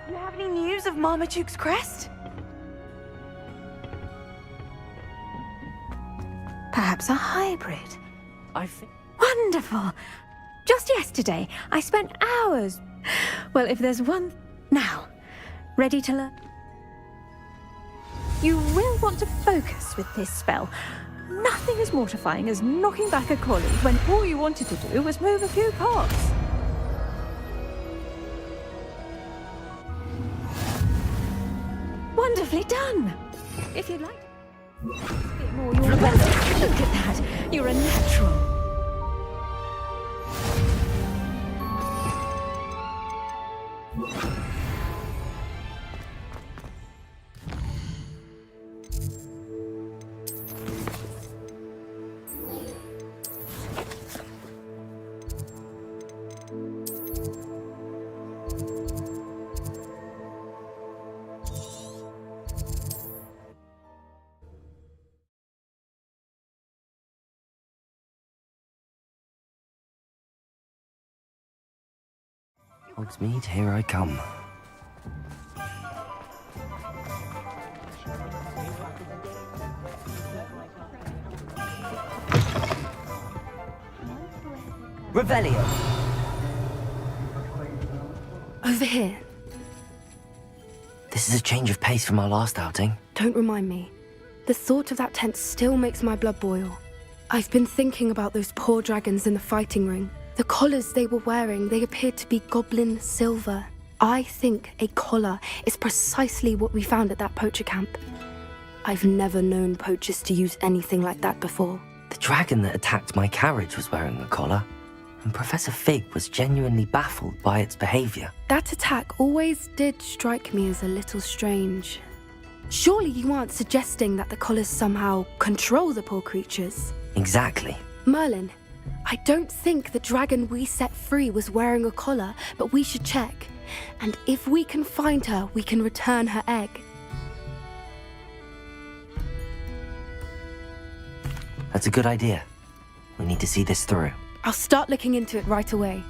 You have any news of Marmaduke's crest? Perhaps a hybrid? I think... Wonderful! Just yesterday, I spent hours... Well, if there's one... Now, ready to learn? You will want to focus with this spell. Nothing as mortifying as knocking back a colleague when all you wanted to do was move a few parts. Wonderfully done! If you'd like... A bit more your way. Look at that! You're a natural. Hogsmeade, here I come. Revelio. Over here. This is a change of pace from our last outing. Don't remind me. The thought of that tent still makes my blood boil. I've been thinking about those poor dragons in the fighting ring. The collars they were wearing, they appeared to be goblin silver. I think a collar is precisely what we found at that poacher camp. I've never known poachers to use anything like that before. The dragon that attacked my carriage was wearing a collar, and Professor Fig was genuinely baffled by its behavior. That attack always did strike me as a little strange. Surely you aren't suggesting that the collars somehow control the poor creatures? Exactly. Merlin, I don't think the dragon we set free was wearing a collar, but we should check. And if we can find her, we can return her egg. That's a good idea. We need to see this through. I'll start looking into it right away.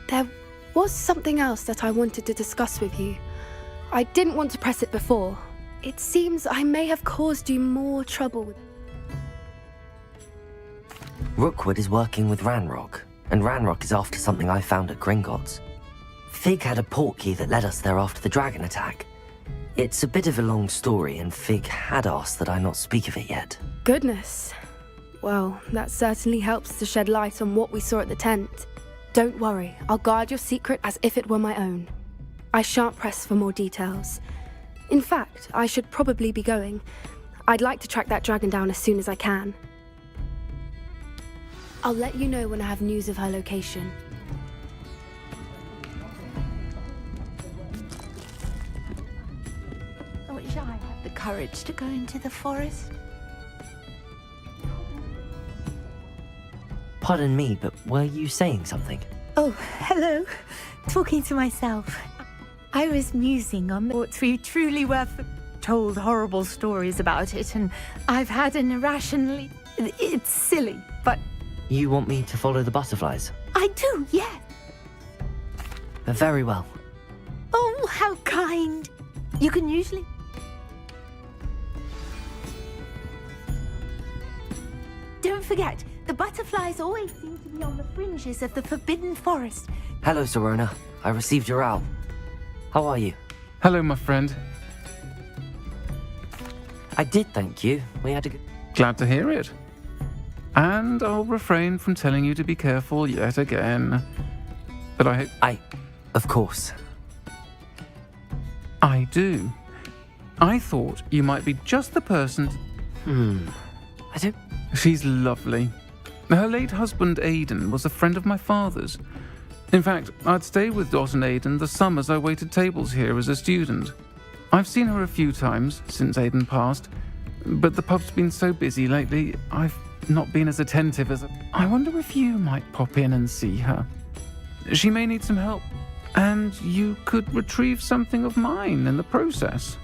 There was something else that I wanted to discuss with you. I didn't want to press it before. It seems I may have caused you more trouble with it. Rookwood is working with Ranrock, and Ranrock is after something I found at Gringotts. Fig had a portkey that led us there after the dragon attack. It's a bit of a long story, and Fig had asked that I not speak of it yet. Goodness. Well, that certainly helps to shed light on what we saw at the tent. Don't worry, I'll guard your secret as if it were my own. I shan't press for more details. In fact, I should probably be going. I'd like to track that dragon down as soon as I can. I'll let you know when I have news of her location. I wish I had the courage to go into the forest. Pardon me, but were you saying something? Oh, hello. Talking to myself. I was musing on thoughts we truly were told horrible stories about it, and I've had an irrationally... It's silly, but... You want me to follow the butterflies? I do, yes. Very well. Oh, how kind. You can usually... Don't forget, the butterflies always seem to be on the fringes of the Forbidden Forest. Hello, Serona. I received your owl. How are you? Hello, my friend. I did, thank you. We had a good... Glad to hear it. And I'll refrain from telling you to be careful yet again. But of course. I do. I thought you might be just the person... I don't... She's lovely. Her late husband, Aidan, was a friend of my father's. In fact, I'd stay with Dot and Aidan the summers I waited tables here as a student. I've seen her a few times since Aidan passed, but the pub's been so busy lately, I've not been as attentive as... I wonder if you might pop in and see her. She may need some help, and you could retrieve something of mine in the process.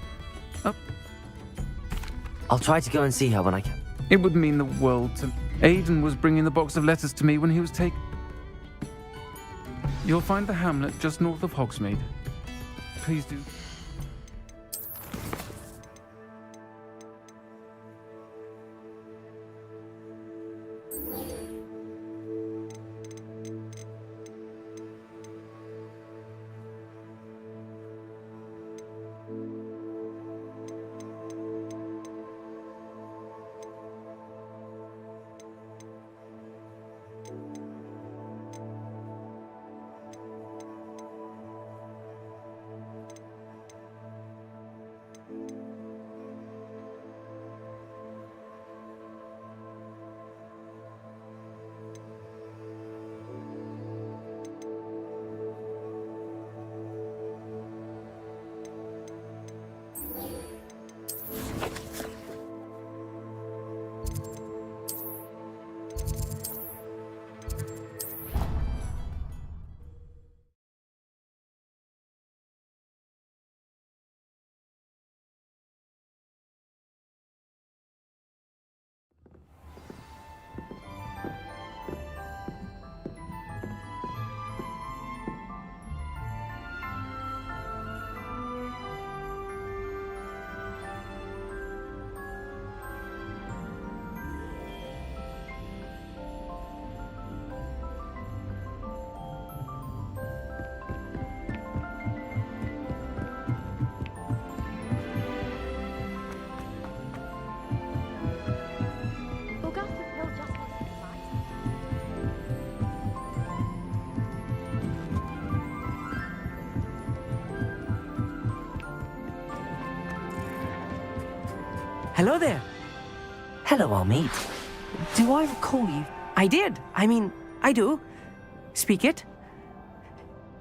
I'll try to go and see her when I can. It would mean the world to... Aidan was bringing the box of letters to me when he was taken... You'll find the hamlet just north of Hogsmeade. Please do. Hello there. Hello, Amit. Do I recall you? I did. I mean, I do. Speak it.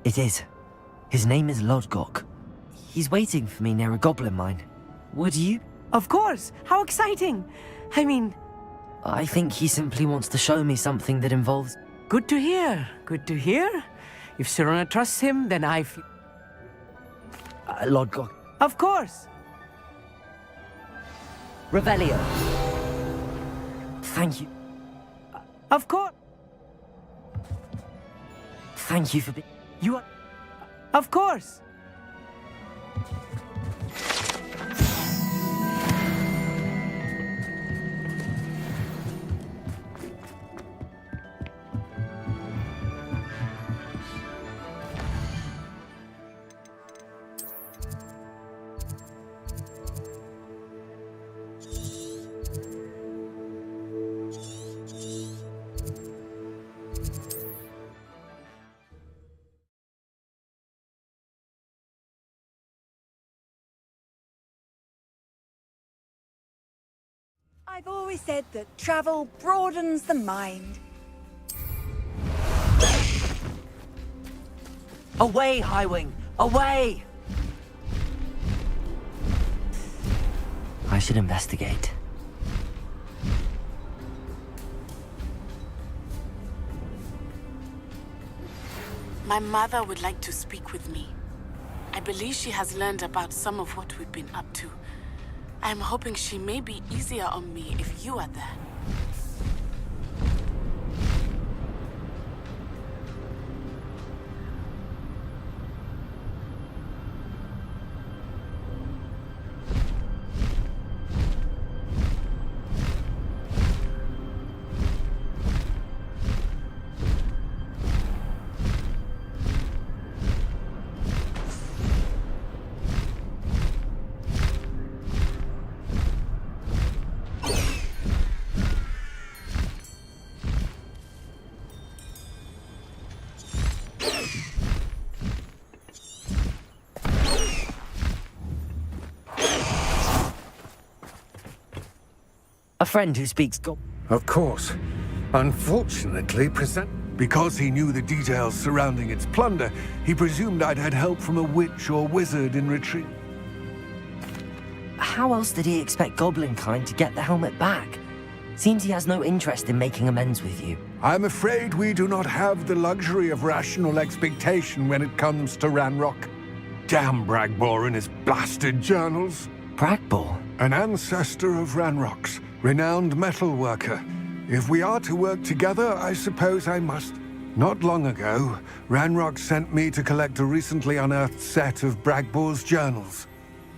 It is. His name is Lodgok. He's waiting for me near a goblin mine. Would you? Of course. How exciting. I mean... I think he simply wants to show me something that involves... Good to hear. Good to hear. If Sirona trusts him, then I feel... Lodgok. Of course. Revelio. Thank you. Of course. Thank you for being... You are... Of course. I've always said that travel broadens the mind. Away, Highwing! Away! I should investigate. My mother would like to speak with me. I believe she has learned about some of what we've been up to. I'm hoping she may be easier on me if you are there. A friend who speaks Of course. Unfortunately, because he knew the details surrounding its plunder, he presumed I'd had help from a witch or wizard in retreat. How else did he expect Goblinkind to get the helmet back? Seems he has no interest in making amends with you. I'm afraid we do not have the luxury of rational expectation when it comes to Ranrock. Damn Bragbor and his blasted journals. Bragbor? An ancestor of Ranrock's, renowned metal worker. If we are to work together, I suppose I must. Not long ago, Ranrock sent me to collect a recently unearthed set of Bragbor's journals.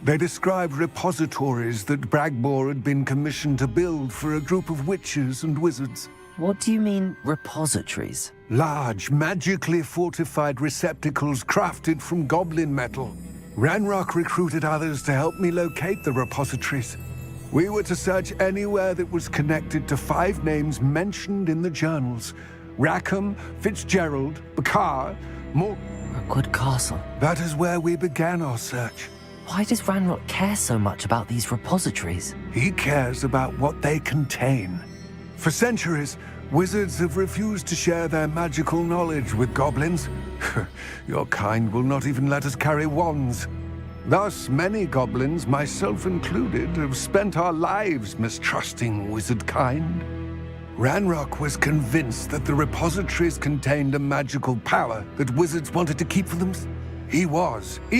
They described repositories that Bragbor had been commissioned to build for a group of witches and wizards. What do you mean, repositories? Large, magically fortified receptacles crafted from goblin metal. Ranrock recruited others to help me locate the repositories. We were to search anywhere that was connected to 5 names mentioned in the journals. Rackham, Fitzgerald, Bakar, Rookwood Castle. That is where we began our search. Why does Ranrock care so much about these repositories? He cares about what they contain. For centuries, wizards have refused to share their magical knowledge with goblins. Your kind will not even let us carry wands. Thus, many goblins, myself included, have spent our lives mistrusting wizard kind. Ranrock was convinced that the repositories contained a magical power that wizards wanted to keep for themselves. He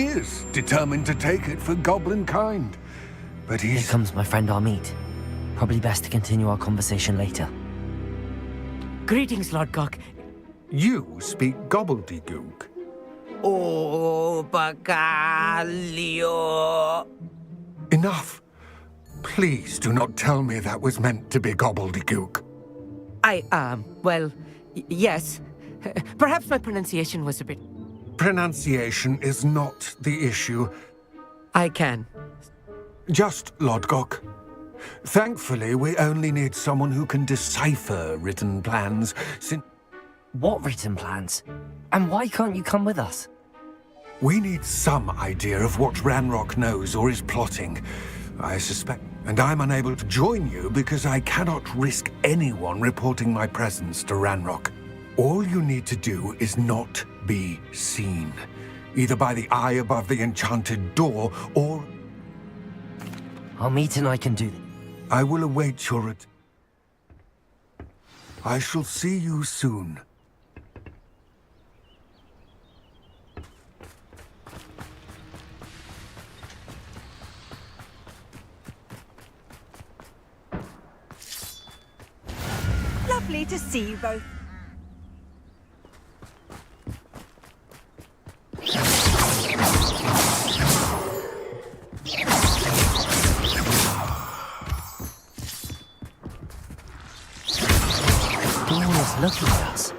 is determined to take it for goblin kind. But Here comes my friend Amit. Probably best to continue our conversation later. Greetings, Lodgok. You speak gobbledygook. Oh, Bacalio. Enough. Please do not tell me that was meant to be gobbledygook. Well, yes. Perhaps my pronunciation was a bit... Pronunciation is not the issue. I can. Just Lodgok. Thankfully, we only need someone who can decipher written plans, since... What written plans? And why can't you come with us? We need some idea of what Ranrock knows or is plotting. I suspect... And I'm unable to join you because I cannot risk anyone reporting my presence to Ranrock. All you need to do is not be seen, either by the eye above the enchanted door or... Amit and I can do that. I will await your I shall see you soon. Lovely to see you both. Dawn is looking at us.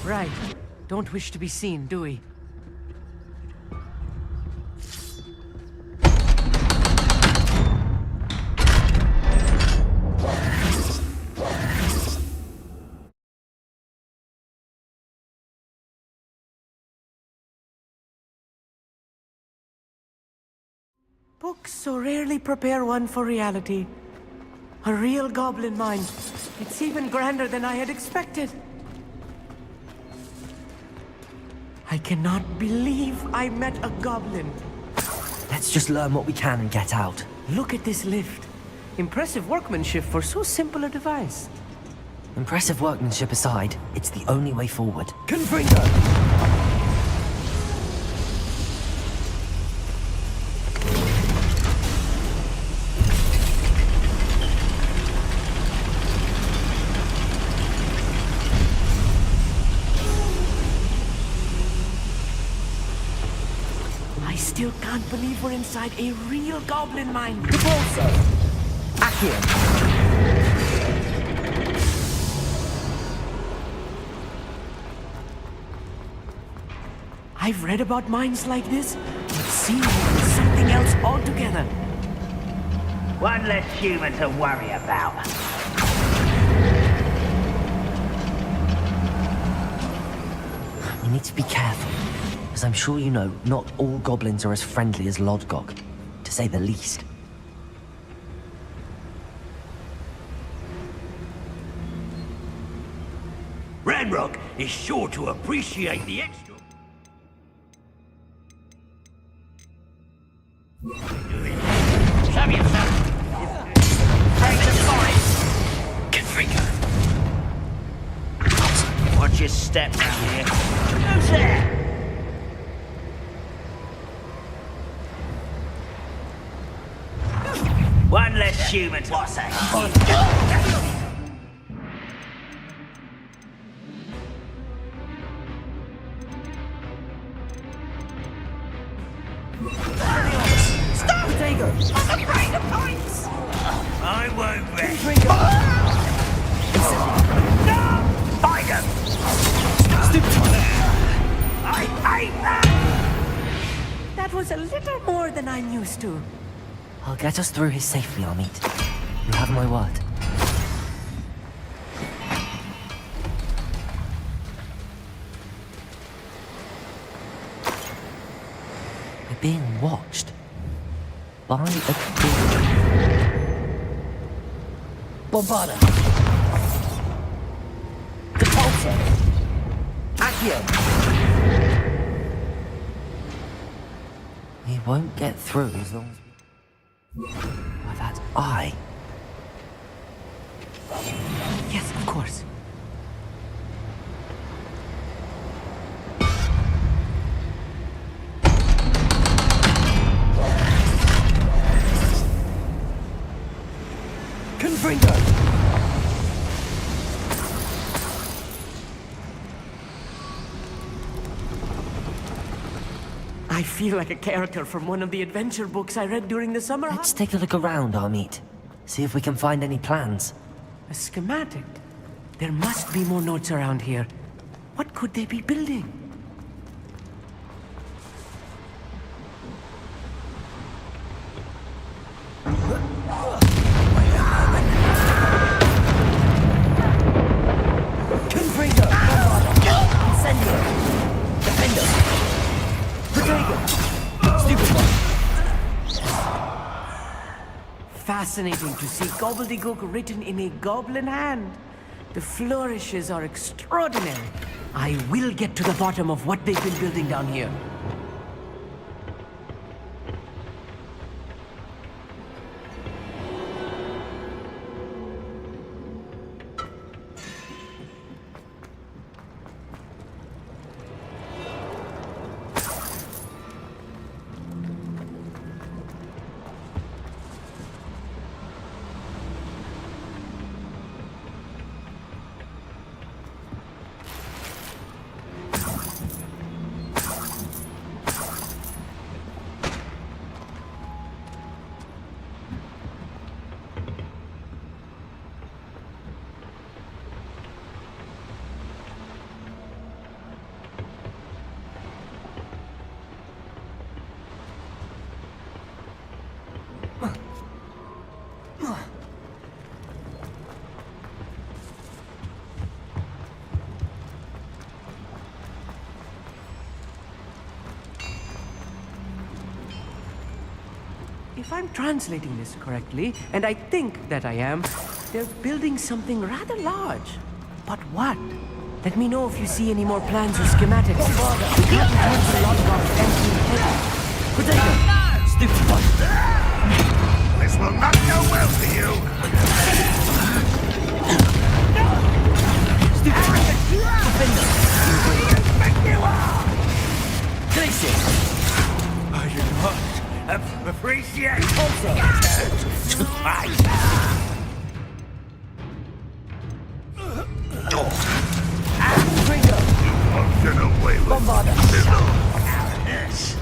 Right. Don't wish to be seen, do we? Books so rarely prepare one for reality. A real goblin mind. It's even grander than I had expected. I cannot believe I met a goblin. Let's just learn what we can and get out. Look at this lift. Impressive workmanship for so simple a device. Impressive workmanship aside, it's the only way forward. Confringo! I still can't believe we're inside a real goblin mine. Repulsor! Accio! I've read about mines like this, but seeing it is something else altogether. One less human to worry about. We need to be careful, as I'm sure you know, not all goblins are as friendly as Lodgok, to say the least. Ranrock is sure to appreciate the extra. Show yourself. Take the fight. Confringo. Watch your step round here. Who's there? One less human. What's that? Stop! Dago! I'm afraid of heights! I won't rest. No! Tiger! I hate that! That was a little more than I'm used to. I'll get us through here safely, Amit. You have my word. We're being watched. By a Bombarda. Repulsor. Accio. We won't get through as long as we... Why, that eye. Yes, of course. Confringo. I feel like a character from one of the adventure books I read during the summer. Let's take a look around, Amit. See if we can find any plans. A schematic. There must be more notes around here. What could they be building? fascinating to see gobbledygook written in a goblin hand. The flourishes are extraordinary. I will get to the bottom of what they've been building down here. If I'm translating this correctly, and I think that I am, they're building something rather large. But what? Let me know if you see any more plans or schematics. We can't return to Lodgok empty-headed. Potato! Stupid one! This will not go well for you! Stupid! Defender! I do not appreciate to fight. Get away with Yes.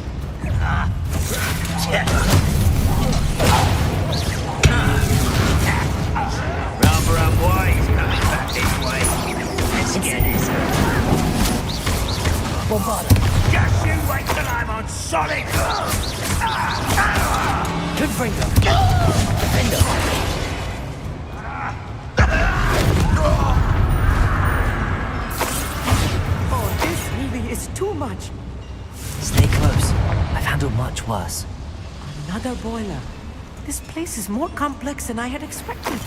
Rather unwise coming back this way. Let's get this. Just you wait till I'm on solid ground. Confringo! Defender! Oh, this really is too much. Stay close. I've handled much worse. Another boiler. This place is more complex than I had expected.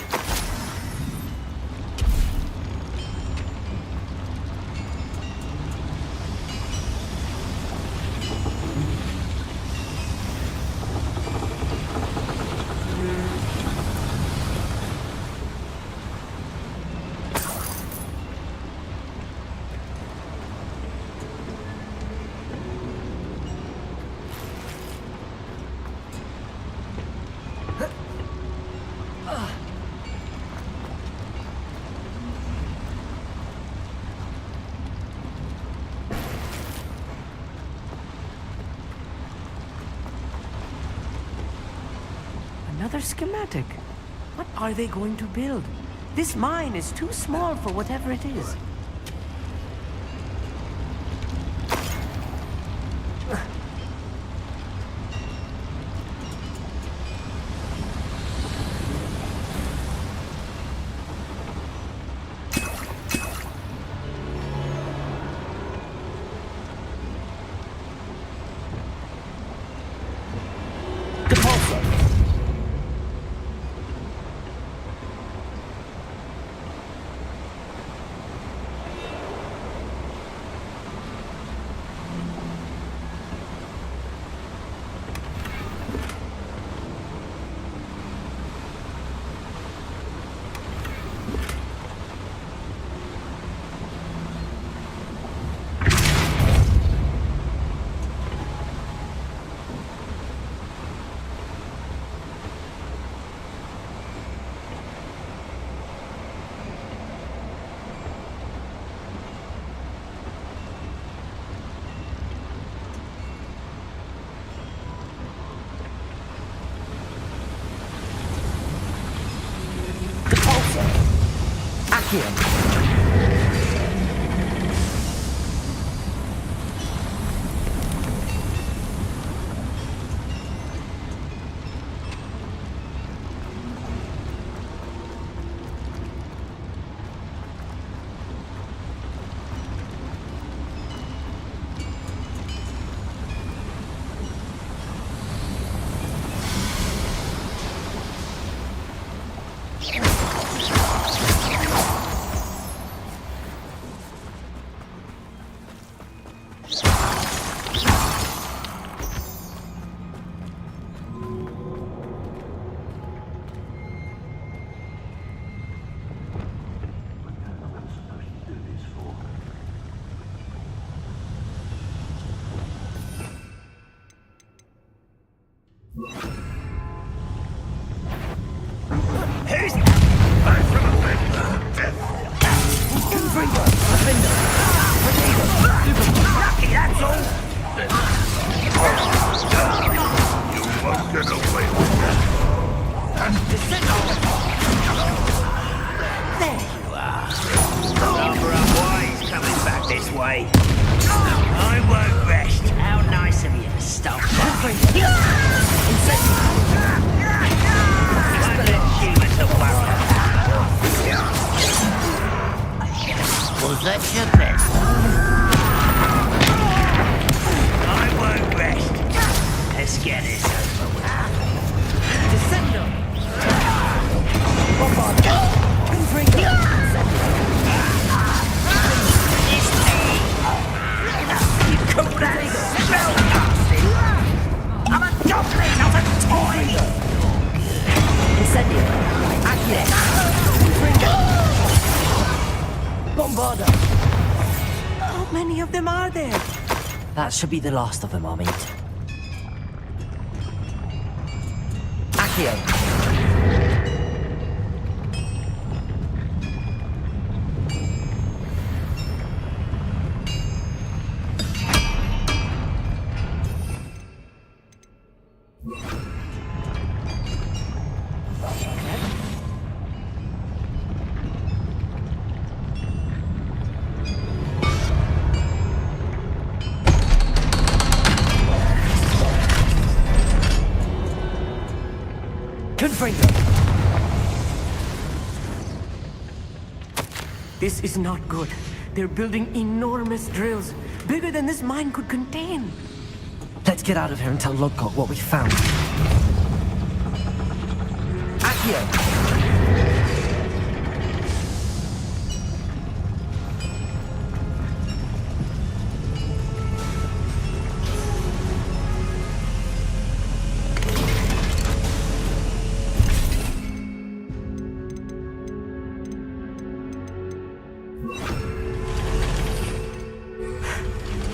Another schematic. What are they going to build? This mine is too small for whatever it is. Who's... Lucky, that's all! You won't get away with that. And There you are. Rather unwise coming back this way. I won't rest. How nice of you to stop by. One little human to worry about. Was that your best? I won't rest. Let's get this over with. Descendo! Bombarda! Confringo! It's me! You call that spell casting? I'm a goblin, not a toy! Incendio! Accio! Confringo! Bombarda! How many of them are there? That should be the last of them, Amit. Accio! This is not good. They're building enormous drills, bigger than this mine could contain. Let's get out of here and tell Lodgok what we found. Accio!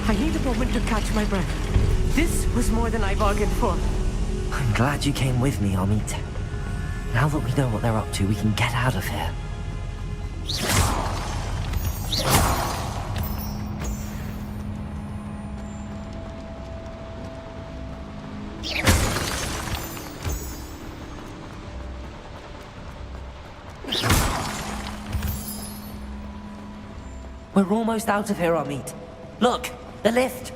I need a moment to catch my breath. This was more than I bargained for. I'm glad you came with me, Amit. Now that we know what they're up to, we can get out of here. We're almost out of here, Amit. Look, the lift.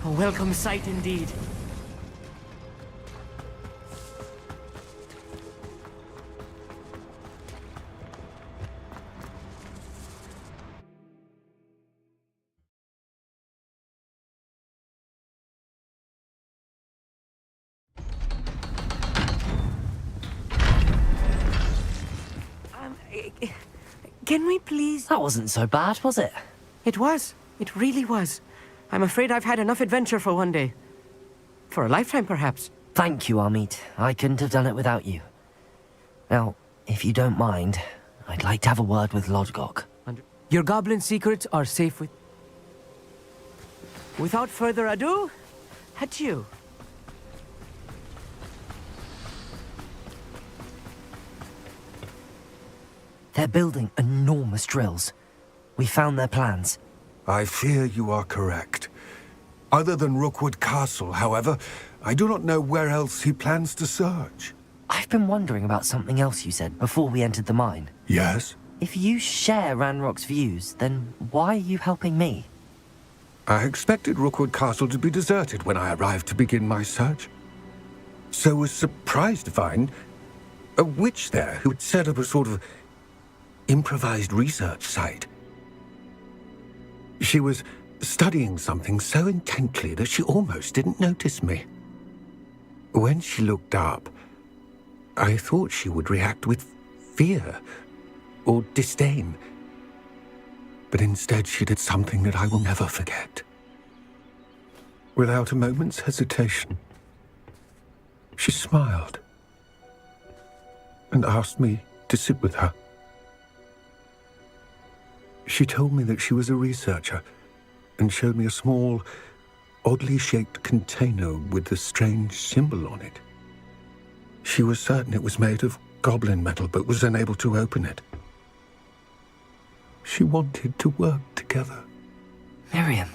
A welcome sight indeed. Can we please... That wasn't so bad, was it? It was. It really was. I'm afraid I've had enough adventure for one day. For a lifetime, perhaps. Thank you, Amit. I couldn't have done it without you. Now, if you don't mind, I'd like to have a word with Lodgok. Your goblin secrets are safe with... Without further ado, adieu. They're building enormous drills. We found their plans. I fear you are correct. Other than Rookwood Castle, however, I do not know where else he plans to search. I've been wondering about something else you said before we entered the mine. Yes? If you share Ranrock's views, then why are you helping me? I expected Rookwood Castle to be deserted when I arrived to begin my search. So was surprised to find a witch there who had set up a sort of improvised research site. She was studying something so intently that she almost didn't notice me. When she looked up, I thought she would react with fear or disdain. But instead she did something that I will never forget. Without a moment's hesitation, she smiled and asked me to sit with her. She told me that she was a researcher and showed me a small, oddly shaped container with the strange symbol on it. She was certain it was made of goblin metal, but was unable to open it. She wanted to work together. Miriam.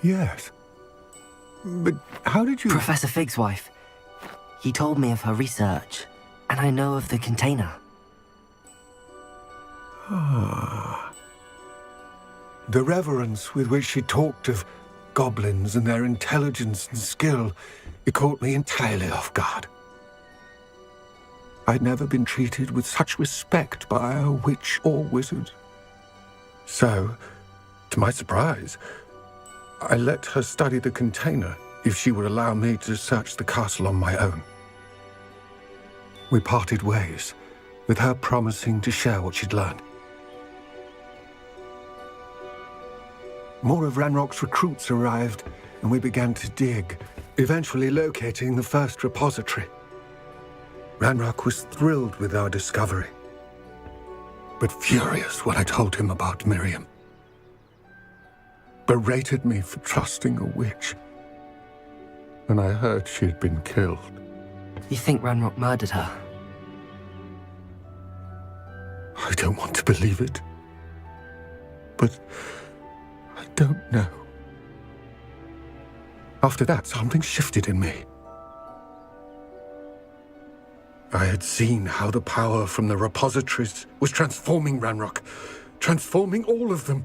Yes. But how did you... Professor Fig's wife. He told me of her research, and I know of the container. Ah. The reverence with which she talked of goblins and their intelligence and skill, it caught me entirely off guard. I'd never been treated with such respect by a witch or wizard. So, to my surprise, I let her study the container if she would allow me to search the castle on my own. We parted ways, with her promising to share what she'd learned. More of Ranrock's recruits arrived, and we began to dig, eventually locating the first repository. Ranrock was thrilled with our discovery, but furious when I told him about Miriam. Berated me for trusting a witch, and I heard she had been killed. You think Ranrock murdered her? I don't want to believe it, but I don't know. After that, something shifted in me. I had seen how the power from the repositories was transforming Ranrock, transforming all of them.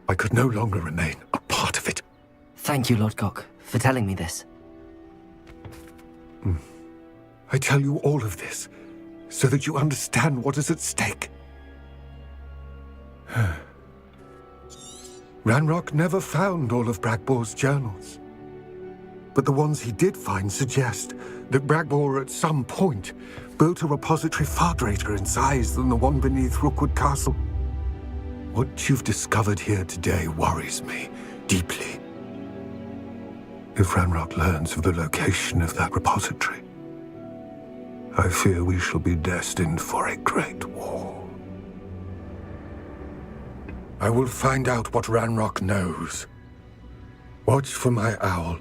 I could no longer remain a part of it. Thank you, Lord Gok, for telling me this. I tell you all of this so that you understand what is at stake. Ranrock never found all of Bragbor's journals. But the ones he did find suggest that Bragbor at some point built a repository far greater in size than the one beneath Rookwood Castle. What you've discovered here today worries me deeply. If Ranrock learns of the location of that repository, I fear we shall be destined for a great war. I will find out what Ranrock knows. Watch for my owl.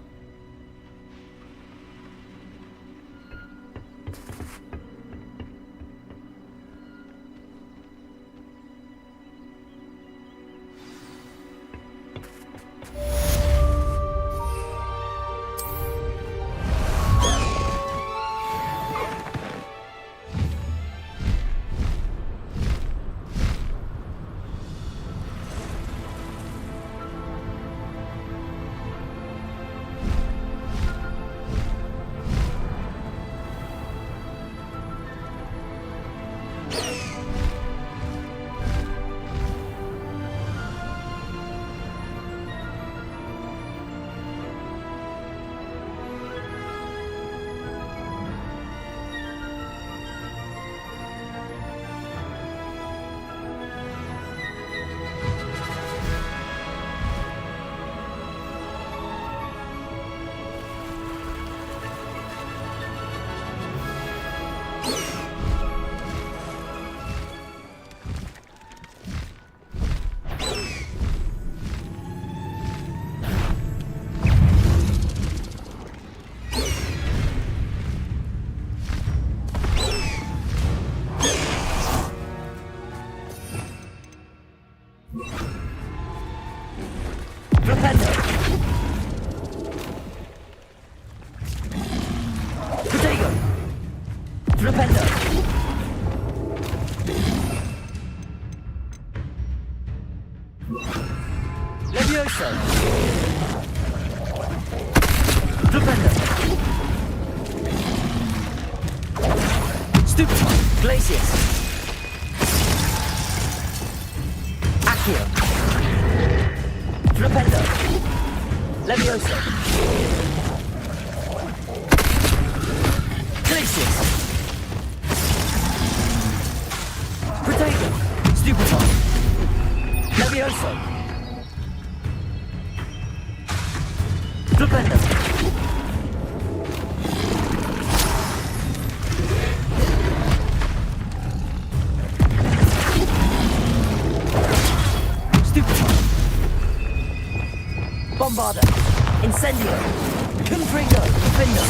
Bombarder. Incendio. Confringo. Defender.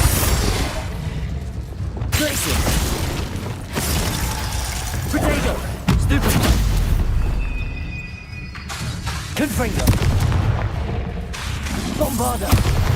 Glacier. Protego. Stupefy. Confringo. Bombarder.